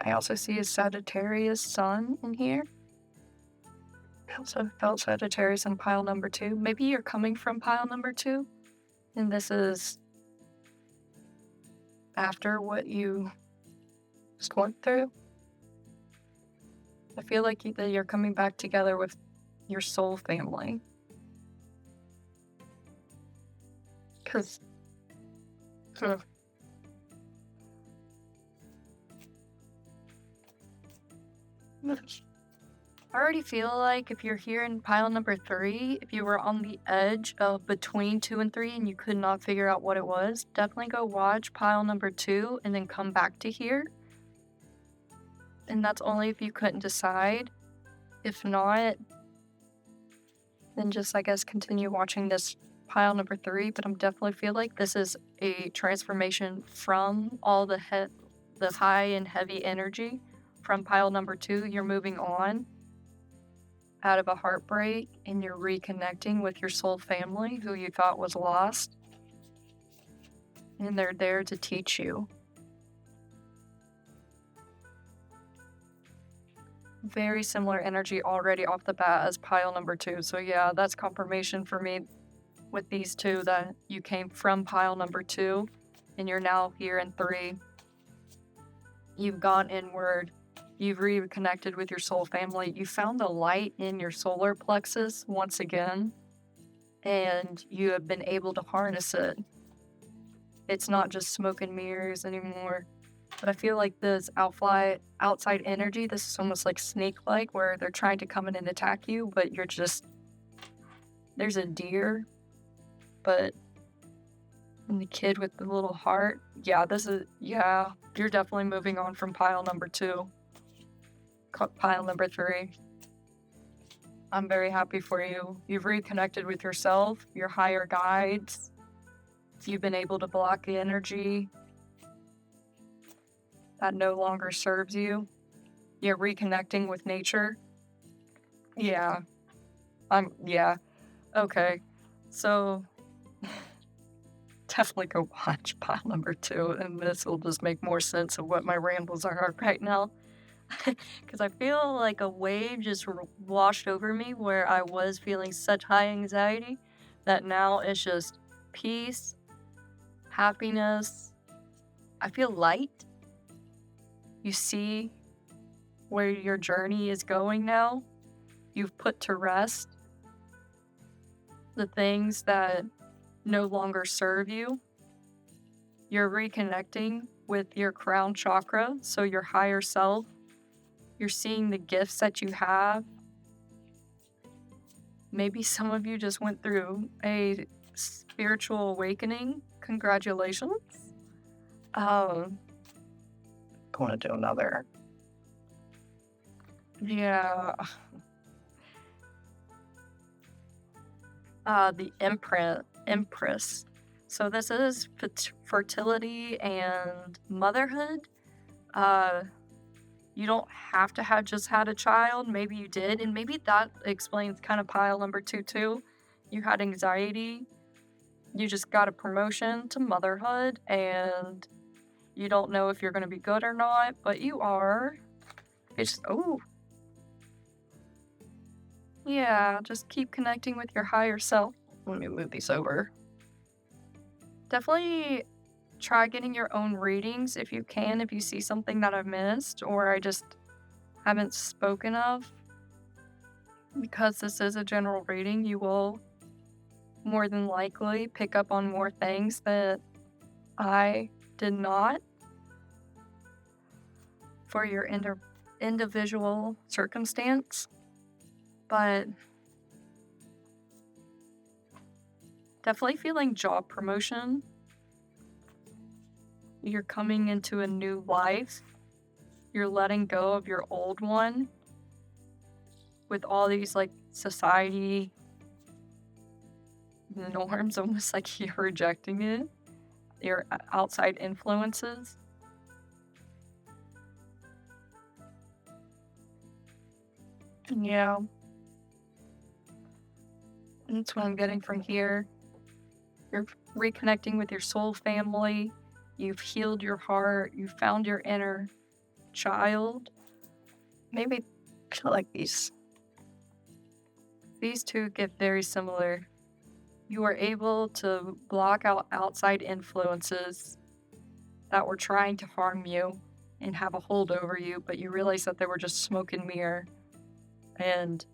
I also see a Sagittarius sun in here. I also felt Sagittarius in pile number 2. Maybe you're coming from pile number 2, and this is after what you just went through. I feel like that you're coming back together with your soul family. Because I already feel like if you're here in pile number 3, if you were on the edge of between 2 and 3 and you could not figure out what it was, definitely go watch pile number 2 and then come back to here. And that's only if you couldn't decide. If not, then just, I guess, continue watching this pile number 3. But I'm definitely feel like this is a transformation from all the high and heavy energy from pile number 2. You're moving on out of a heartbreak and you're reconnecting with your soul family who you thought was lost. And they're there to teach you. Very similar energy already off the bat as pile number 2. So yeah, that's confirmation for me with these two that you came from pile number 2 and you're now here in 3. You've gone inward. You've reconnected with your soul family. You found the light in your solar plexus once again, and you have been able to harness it. It's not just smoke and mirrors anymore. But I feel like this outside energy, this is almost like snake-like, where they're trying to come in and attack you, but you're just, there's a deer, but and the kid with the little heart. Yeah, you're definitely moving on from pile number 2. Pile number 3. I'm very happy for you. You've reconnected with yourself, your higher guides. You've been able to block the energy that no longer serves you. You're reconnecting with nature. Yeah. Okay. So definitely go watch pile number 2, and this will just make more sense of what my rambles are right now. Because I feel like a wave just washed over me where I was feeling such high anxiety that now it's just peace, happiness. I feel light. You see where your journey is going now. You've put to rest the things that no longer serve you. You're reconnecting with your crown chakra, so your higher self. You're seeing the gifts that you have. Maybe some of you just went through a spiritual awakening. Congratulations. Going to do another. Yeah. The Empress. So this is fertility and motherhood. You don't have to have just had a child. Maybe you did, and maybe that explains kind of pile number 2 too. You had anxiety. You just got a promotion to motherhood, and you don't know if you're going to be good or not, but you are. Yeah, just keep connecting with your higher self. Let me move these over. Definitely try getting your own readings if you can, if you see something that I've missed or I just haven't spoken of. Because this is a general reading, you will more than likely pick up on more things that I did not for your individual circumstance. But definitely feeling job promotion. You're coming into a new life. You're letting go of your old one with all these like society norms, almost like you're rejecting it. Your outside influences. Yeah. That's what I'm getting from here. You're reconnecting with your soul family. You've healed your heart. You found your inner child. Maybe I feel like these two get very similar. You are able to block out outside influences that were trying to harm you and have a hold over you, but you realize that they were just smoke and mirror. And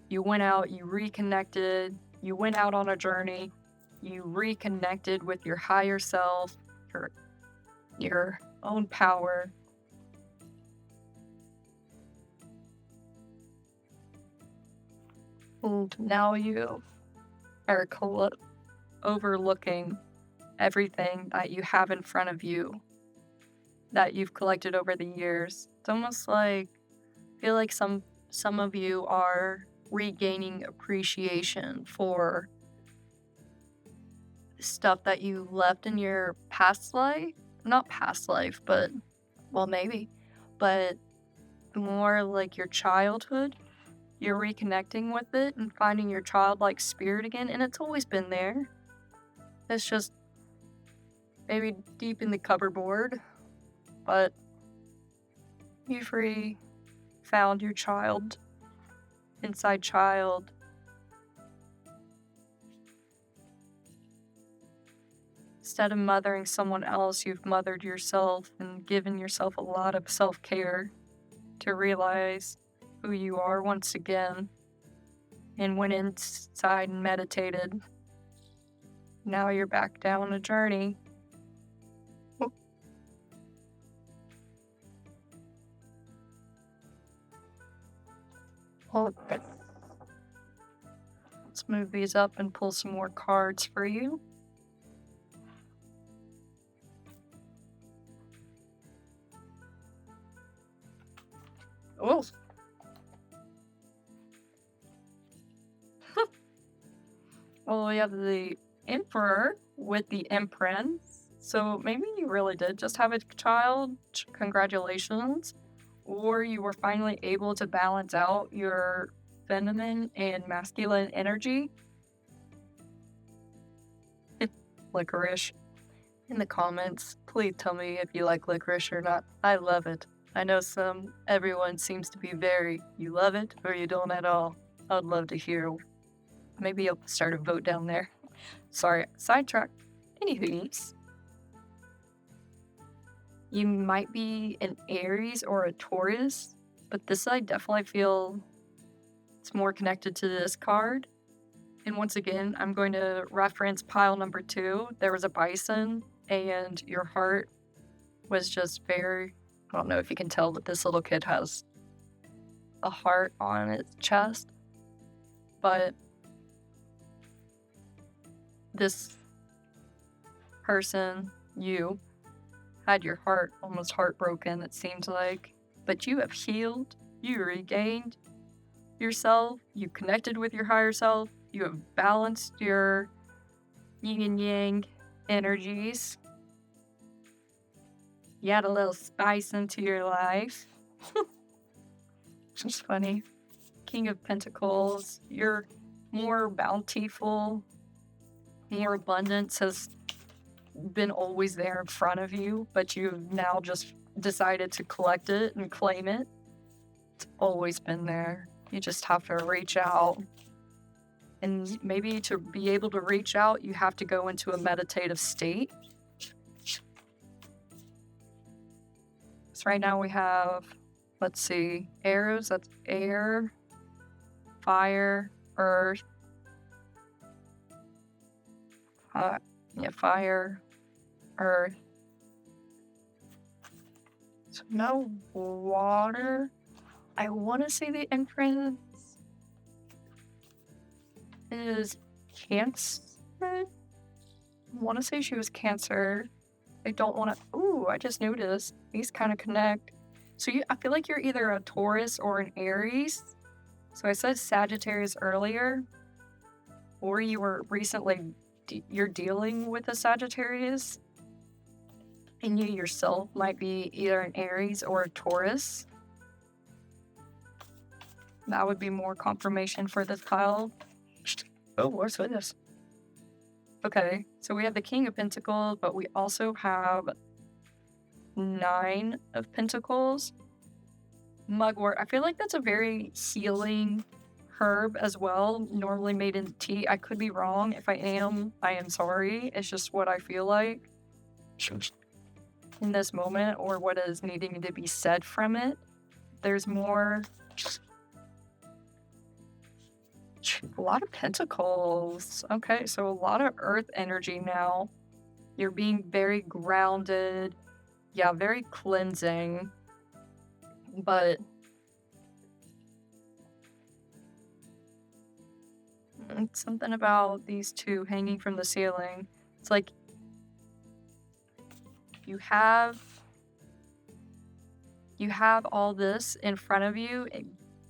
you went out, you reconnected, you went out on a journey, you reconnected with your higher self, your own power. And now you are overlooking everything that you have in front of you that you've collected over the years. It's almost like I feel like some of you are regaining appreciation for stuff that you left in your past life. Not past life, but well maybe. But more like your childhood. You're reconnecting with it and finding your childlike spirit again, and it's always been there. It's just maybe deep in the cupboard, but you've found your child, inside child. Instead of mothering someone else, you've mothered yourself and given yourself a lot of self-care to realize who you are once again, and went inside and meditated. Now you're back down a journey. Okay. Let's move these up and pull some more cards for you. Oh. Well, we have the Emperor with the Empress. So maybe you really did just have a child. Congratulations. Or you were finally able to balance out your feminine and masculine energy. Licorice. In the comments, please tell me if you like licorice or not. I love it. I know everyone seems to be you love it or you don't at all. I'd love to hear. Maybe I'll start a vote down there. Sorry, sidetrack. Anywho, you might be an Aries or a Taurus, but this I definitely feel it's more connected to this card. And once again, I'm going to reference pile number 2. There was a bison, and your heart was just I don't know if you can tell, but this little kid has a heart on its chest. But this person, you, had your heart almost heartbroken, it seems like. But you have healed, you regained yourself, you connected with your higher self, you have balanced your yin and yang energies. You add a little spice into your life. It's funny. King of Pentacles, you're more bountiful, more abundance has been always there in front of you, but you've now just decided to collect it and claim it. It's always been there. You just have to reach out. And maybe to be able to reach out, you have to go into a meditative state. So right now we have, let's see, arrows, that's air, fire, earth, fire, earth. So no water. I want to say the Empress is Cancer. I want to say she was Cancer. I don't want to. Ooh, I just noticed these kind of connect. So I feel like you're either a Taurus or an Aries. So I said Sagittarius earlier, or you were recently you're dealing with a Sagittarius, and you yourself might be either an Aries or a Taurus. That would be more confirmation for this pile. Oh, what's with this? Okay, so we have the King of Pentacles, but we also have 9 of Pentacles. Mugwort. I feel like that's a very healing herb as well, normally made in tea. I could be wrong. If I am sorry. It's just what I feel like in this moment, or what is needing to be said from it. There's more. A lot of pentacles. Okay, so a lot of earth energy now. You're being very grounded. Yeah, very cleansing. But It's something about these two hanging from the ceiling. It's like you have you have all this in front of you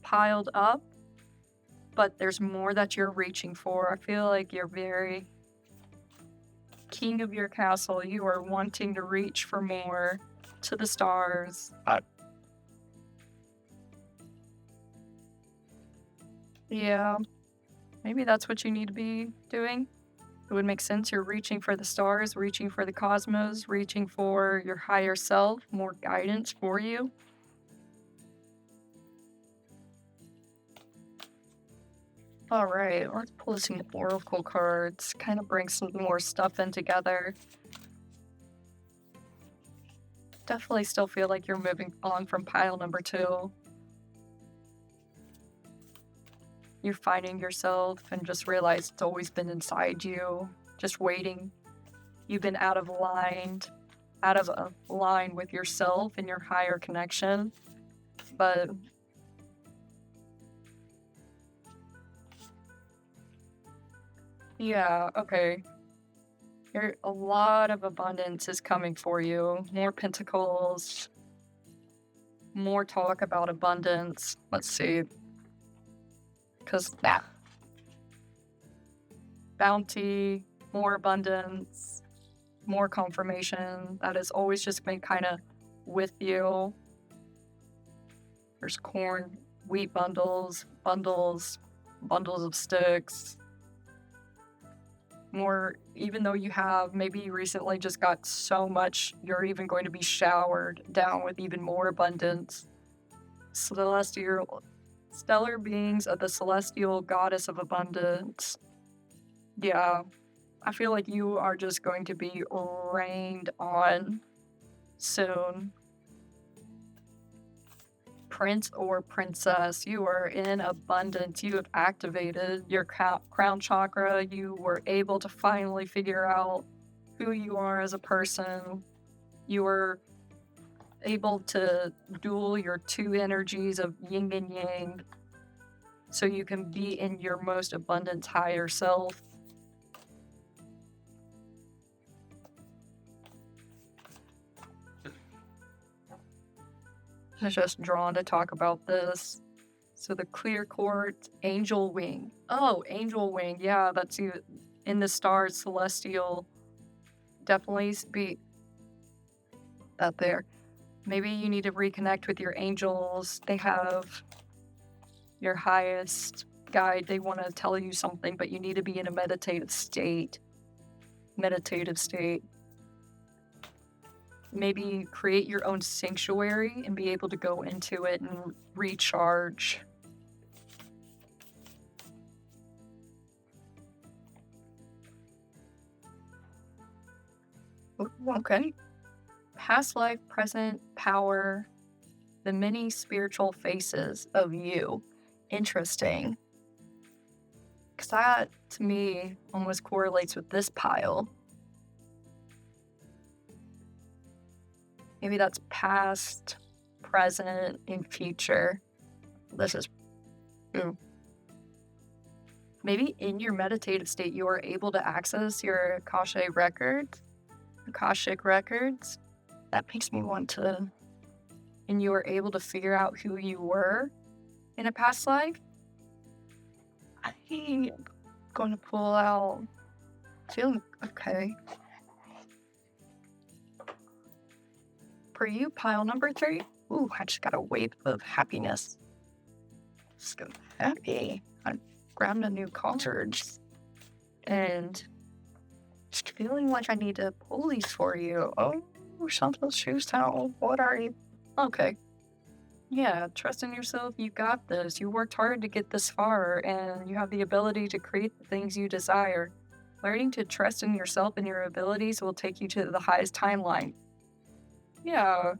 piled up, but there's more that you're reaching for. I feel like you're very king of your castle. You are wanting to reach for more to the stars. Yeah, maybe that's what you need to be doing. It would make sense. You're reaching for the stars, reaching for the cosmos, reaching for your higher self, more guidance for you. All right, let's pull some oracle cards, kind of bring some more stuff in together. Definitely still feel like you're moving on from pile number 2. You're finding yourself and just realize it's always been inside you, just waiting. You've been out of a line with yourself and your higher connection. But yeah, okay. A lot of abundance is coming for you. More pentacles, more talk about abundance. Let's see. Because that bounty, more abundance, more confirmation. That has always just been kind of with you. There's corn, wheat bundles of sticks. More, even though you have maybe recently just got so much, you're even going to be showered down with even more abundance. Stellar beings of the celestial goddess of abundance. Yeah, I feel like you are just going to be rained on soon. Prince or princess, you are in abundance. You have activated your crown chakra. You were able to finally figure out who you are as a person. You were able to duel your two energies of yin and yang so you can be in your most abundant higher self. I was just drawn to talk about this. So the clear quartz, angel wing. Oh, angel wing. Yeah, that's you in the stars, celestial. Definitely be out there. Maybe you need to reconnect with your angels. They have your highest guide. They want to tell you something, but you need to be in a meditative state. Maybe create your own sanctuary and be able to go into it and recharge. Okay. Past life, present, power, the many spiritual faces of you. Interesting. Because that, to me, almost correlates with this pile. Maybe that's past, present, and future. This is... Maybe in your meditative state, you are able to access your Akashic records. That makes me want to... And you were able to figure out who you were in a past life. I'm going to pull out... Feeling okay. For you, pile number 3. Ooh, I just got a wave of happiness. So happy. I grabbed a new cartridge. And just feeling like I need to pull these for you. Oh, something shoes towel. What are you? Okay. Yeah, trust in yourself. You got this. You worked hard to get this far, and you have the ability to create the things you desire. Learning to trust in yourself and your abilities will take you to the highest timeline. Yeah,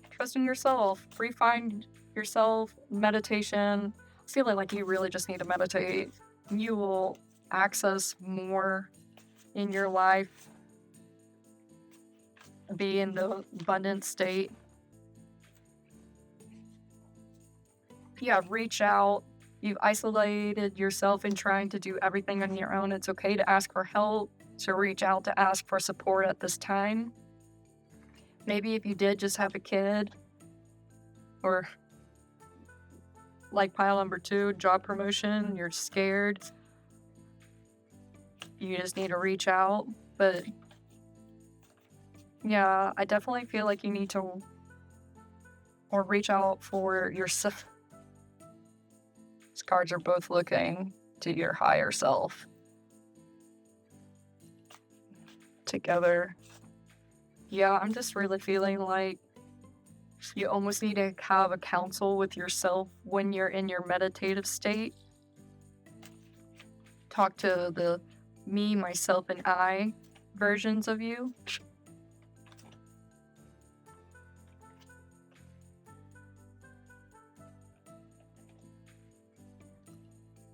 trust in yourself. Refine yourself. Meditation. It's feeling like you really just need to meditate. You will access more in your life. Be in the abundant state. Yeah, reach out. you've isolated yourself in trying to do everything on your own. It's okay to ask for help, to reach out to ask for support at this time. Maybe if you did just have a kid, or like pile number 2, job promotion, you're scared, you just need to reach out. But yeah, I definitely feel like you need to or reach out for yourself. These cards are both looking to your higher self together. Yeah, I'm just really feeling like you almost need to have a counsel with yourself when you're in your meditative state. Talk to the me, myself, and I versions of you.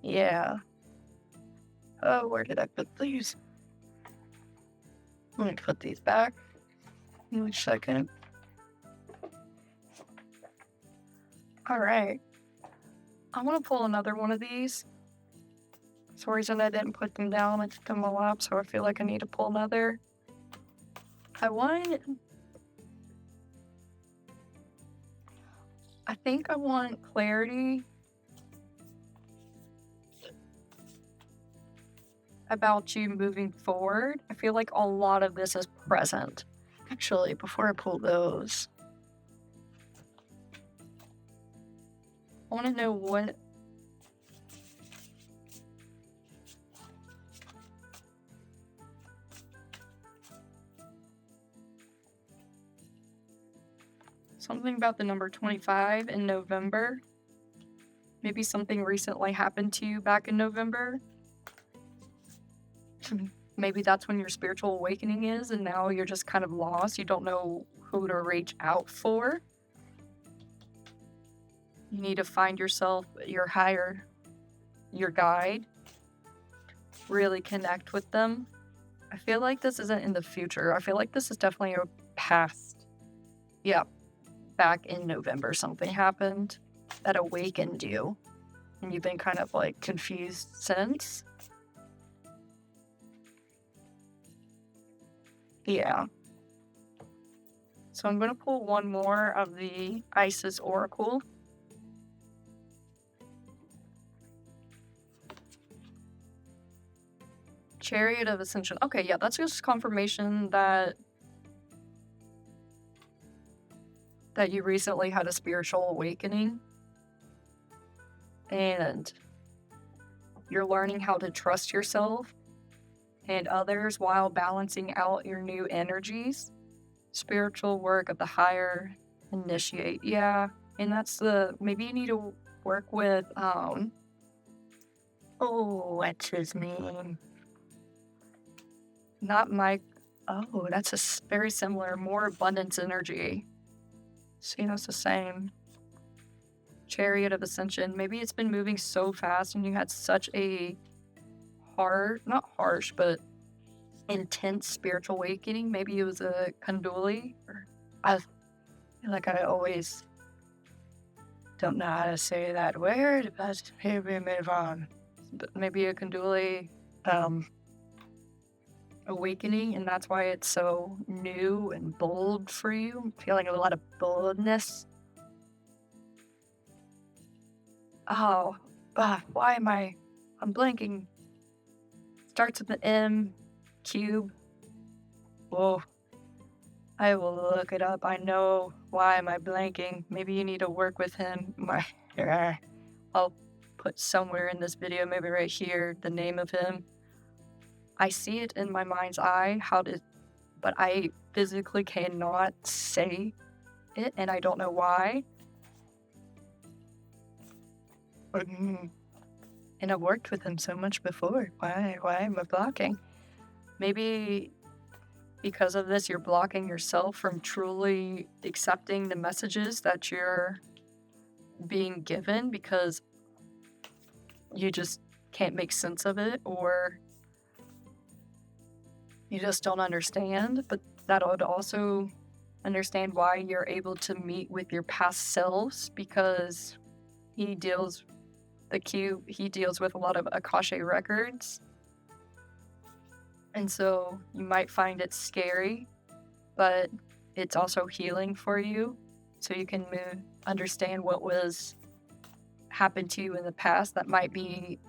Yeah. Oh, where did I put these? Let me put these back. Give me a second. All right. I want to pull another one of these. For some reason I didn't put them down. It's in my lap, so I feel like I need to pull another. I think I want clarity about you moving forward. I feel like a lot of this is present. Actually, before I pull those, I want to know what something about the number 25 in November. Maybe something recently happened to you back in November. Maybe that's when your spiritual awakening is, and now you're just kind of lost. You don't know who to reach out for. You need to find yourself, your guide, really connect with them. I feel like this isn't in the future. I feel like this is definitely a past. Yeah, back in November, something happened that awakened you, and you've been kind of like confused since. Yeah. So I'm going to pull one more of the Isis Oracle. Chariot of Ascension. Okay, yeah, that's just confirmation that you recently had a spiritual awakening. And you're learning how to trust yourself and others while balancing out your new energies. Spiritual work of the higher initiate. Yeah. And that's maybe you need to work with, what's his name? Not Mike. Oh, that's very similar, more abundance energy. See, that's the same. Chariot of Ascension. Maybe it's been moving so fast and you had such a not harsh, but intense spiritual awakening. Maybe it was a Kundalini. I feel like I always don't know how to say that word, but here we move on. But maybe a Kundalini awakening, and that's why it's so new and bold for you. I'm feeling a lot of boldness. Oh, why am I'm blanking. Starts with the M, cube. Whoa. I will look it up. I know. Why am I blanking? Maybe you need to work with him. I'll put somewhere in this video, maybe right here, the name of him. I see it in my mind's eye, but I physically cannot say it, and I don't know why. And I've worked with him so much before. Why am I blocking? Maybe because of this, you're blocking yourself from truly accepting the messages that you're being given because you just can't make sense of it, or you just don't understand. But that would also understand why you're able to meet with your past selves, because he deals the cube, he deals with a lot of Akashic records. And so you might find it scary, but it's also healing for you. So you can understand what was happened to you in the past that might be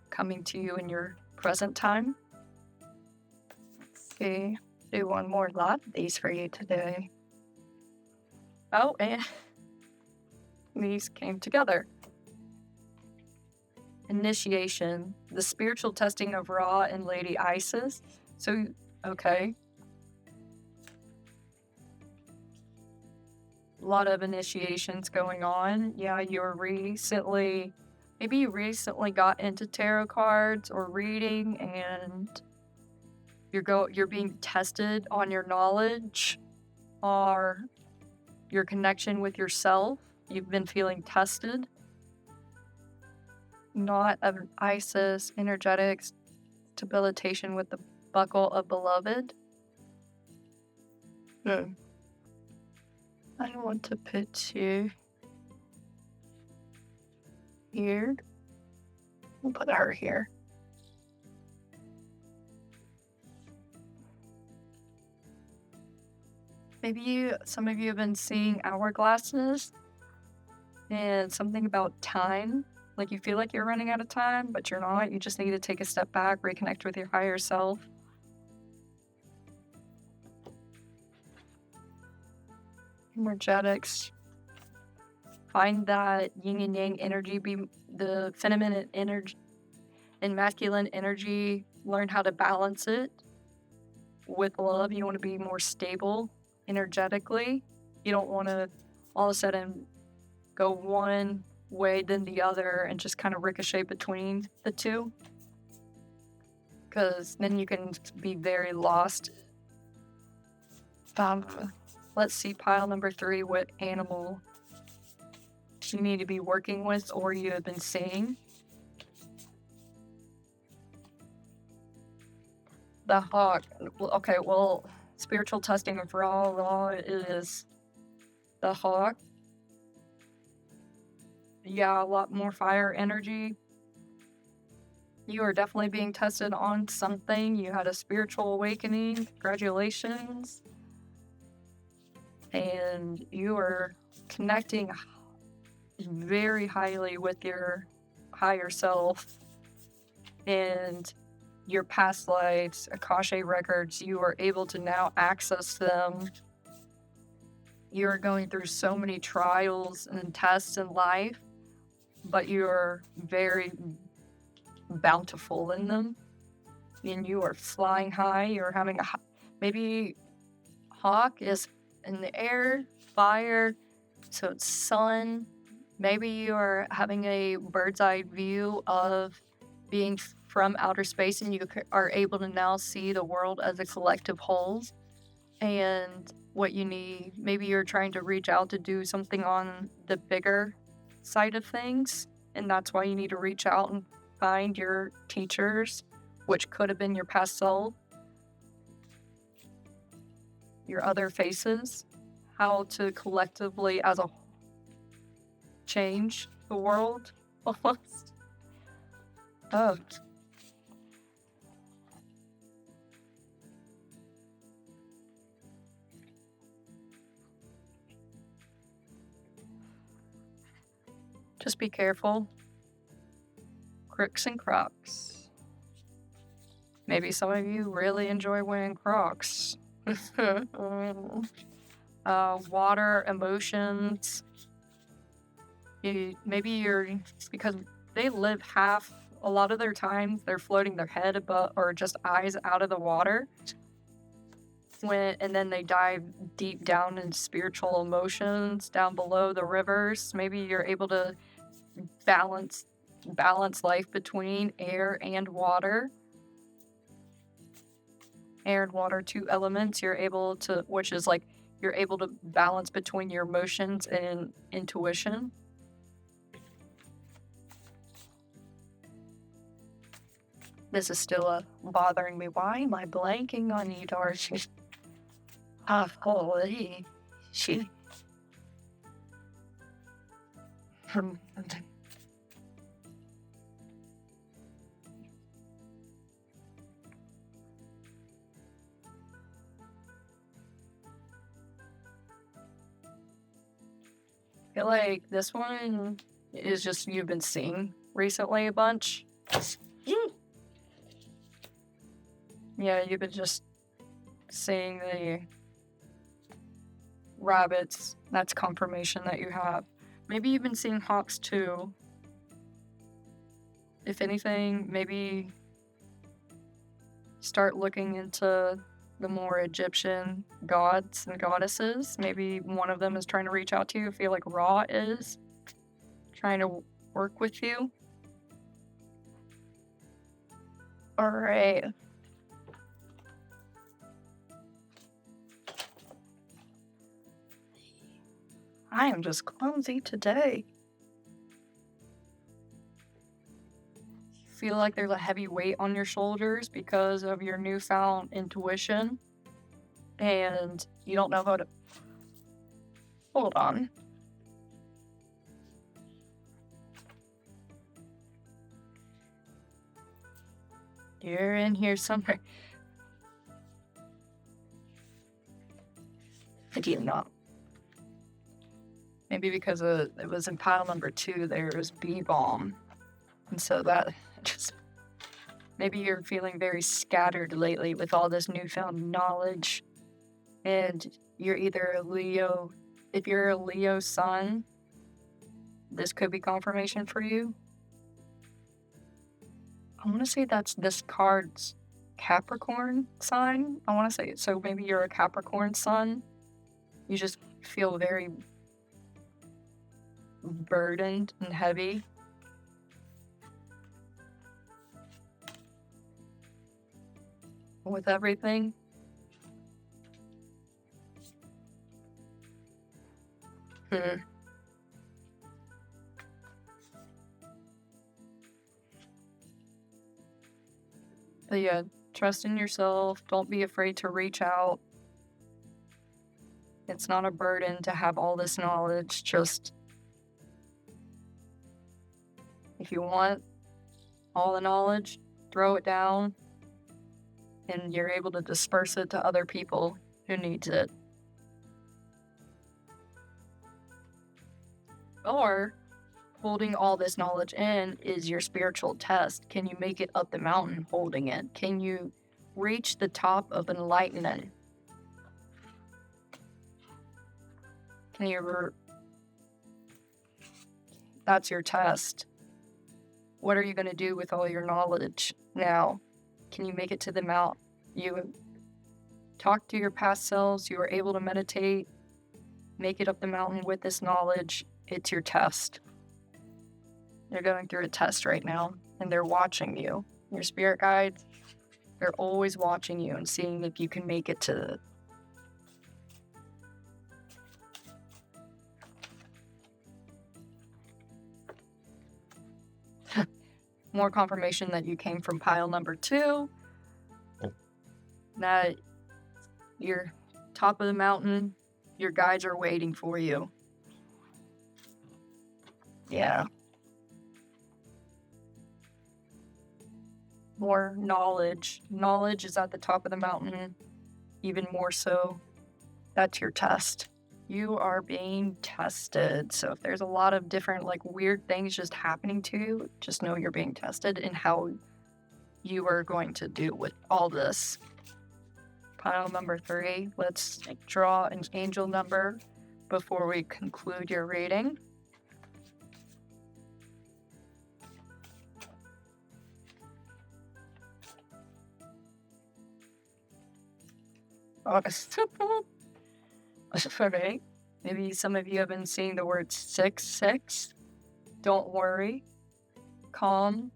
coming to you in your present time. Okay, do one more lot of these for you today. Oh, and these came together. Initiation, the spiritual testing of Ra and Lady Isis. So, okay. A lot of initiations going on. Yeah, maybe you recently got into tarot cards or reading, and you're being tested on your knowledge or your connection with yourself. You've been feeling tested. Knot of Isis, energetic stabilization with the buckle of beloved. I want to put you here. We'll put her here. Maybe some of you have been seeing hourglasses and something about time. Like you feel like you're running out of time, but you're not. You just need to take a step back, reconnect with your higher self. Energetics. Find that yin and yang energy, be the feminine energy and masculine energy. Learn how to balance it with love. You want to be more stable energetically. You don't want to all of a sudden go one way than the other and just kind of ricochet between the two, because then you can be very lost. Let's see, pile number 3, what animal you need to be working with or you have been seeing. The hawk. Okay, well, spiritual testing of Ra is the hawk. Yeah, a lot more fire energy. You are definitely being tested on something. You had a spiritual awakening. Congratulations. And you are connecting very highly with your higher self and your past lives, Akashic records. You are able to now access them. You're going through so many trials and tests in life, but you're very bountiful in them. And you are flying high. You're having maybe hawk is in the air, fire, so it's sun. Maybe you are having a bird's eye view of being from outer space, and you are able to now see the world as a collective whole. And what you need, maybe you're trying to reach out to do something on the bigger side of things, and that's why you need to reach out and find your teachers, which could have been your past self, your other faces, how to collectively as a change the world almost. Oh. Just be careful. Crooks and Crocs. Maybe some of you really enjoy wearing Crocs. Water, emotions. Maybe you're, because they live a lot of their time, they're floating their head above or just eyes out of the water. And then they dive deep down in spiritual emotions down below the rivers. Maybe you're able to balance life between air and water. Air and water, 2 elements. You're able to balance between your emotions and intuition. This is still bothering me. Why am I blanking on you, Darcy? Holy shit. feel like this one is just you've been seeing recently a bunch. Yeah, you've been just seeing the rabbits. That's confirmation that you have. Maybe you've been seeing hawks too. If anything, maybe start looking into the more Egyptian gods and goddesses. Maybe one of them is trying to reach out to you. I feel like Ra is trying to work with you. All right. I am just clumsy today. Feel like there's a heavy weight on your shoulders because of your newfound intuition, and you don't know how to... Hold on. You're in here somewhere. I did not. Maybe because it was in pile number 2, there's bee balm. And so that just... Maybe you're feeling very scattered lately with all this newfound knowledge. And you're either a Leo... If you're a Leo sun, this could be confirmation for you. I want to say that's this card's Capricorn sign. I want to say, so maybe you're a Capricorn sun. You just feel very burdened and heavy. With everything. But yeah, trust in yourself. Don't be afraid to reach out. It's not a burden to have all this knowledge. Just, if you want all the knowledge, throw it down, and you're able to disperse it to other people who needs it. Or holding all this knowledge in is your spiritual test. Can you make it up the mountain holding it? Can you reach the top of enlightenment? Can you... That's your test. What are you going to do with all your knowledge now? Can you make it to the mount? You talk to your past selves. You were able to meditate. Make it up the mountain with this knowledge. It's your test. You're going through a test right now, and they're watching you. Your spirit guides, they're always watching you and seeing if you can make it to... More confirmation that you came from pile number 2. That you're top of the mountain, your guides are waiting for you. Yeah. More knowledge. Knowledge is at the top of the mountain, even more so. That's your test. You are being tested. So if there's a lot of different, like, weird things just happening to you, just know you're being tested in how you are going to do with all this. Pile number 3. Let's draw an angel number before we conclude your reading. August. Okay. Maybe some of you have been seeing the word 666. Don't worry. Calm.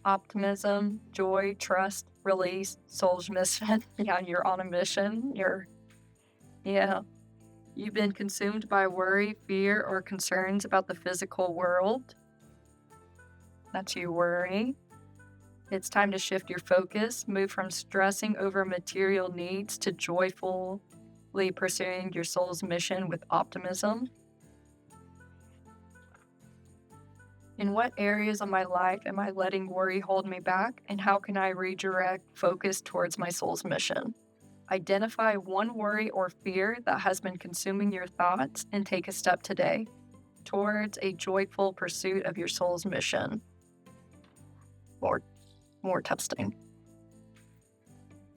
Optimism. Joy. Trust. Release. Soul's mission. Yeah, you're on a mission. You've been consumed by worry, fear, or concerns about the physical world. That's you worrying. It's time to shift your focus, move from stressing over material needs to joyfully pursuing your soul's mission with optimism. In what areas of my life am I letting worry hold me back, and how can I redirect focus towards my soul's mission? Identify one worry or fear that has been consuming your thoughts and take a step today. towards a joyful pursuit of your soul's mission. More, more testing.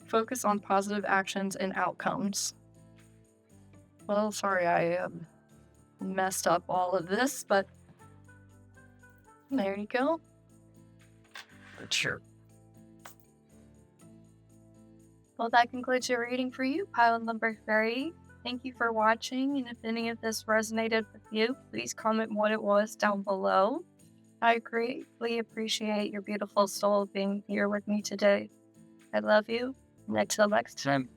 Focus on positive actions and outcomes. Well, sorry I messed up all of this, but there you go. Sure. Well, that concludes your reading for you, pile number 3. Thank you for watching, and if any of this resonated with you, please comment what it was down below. I greatly appreciate your beautiful soul being here with me today. I love you, and until next time.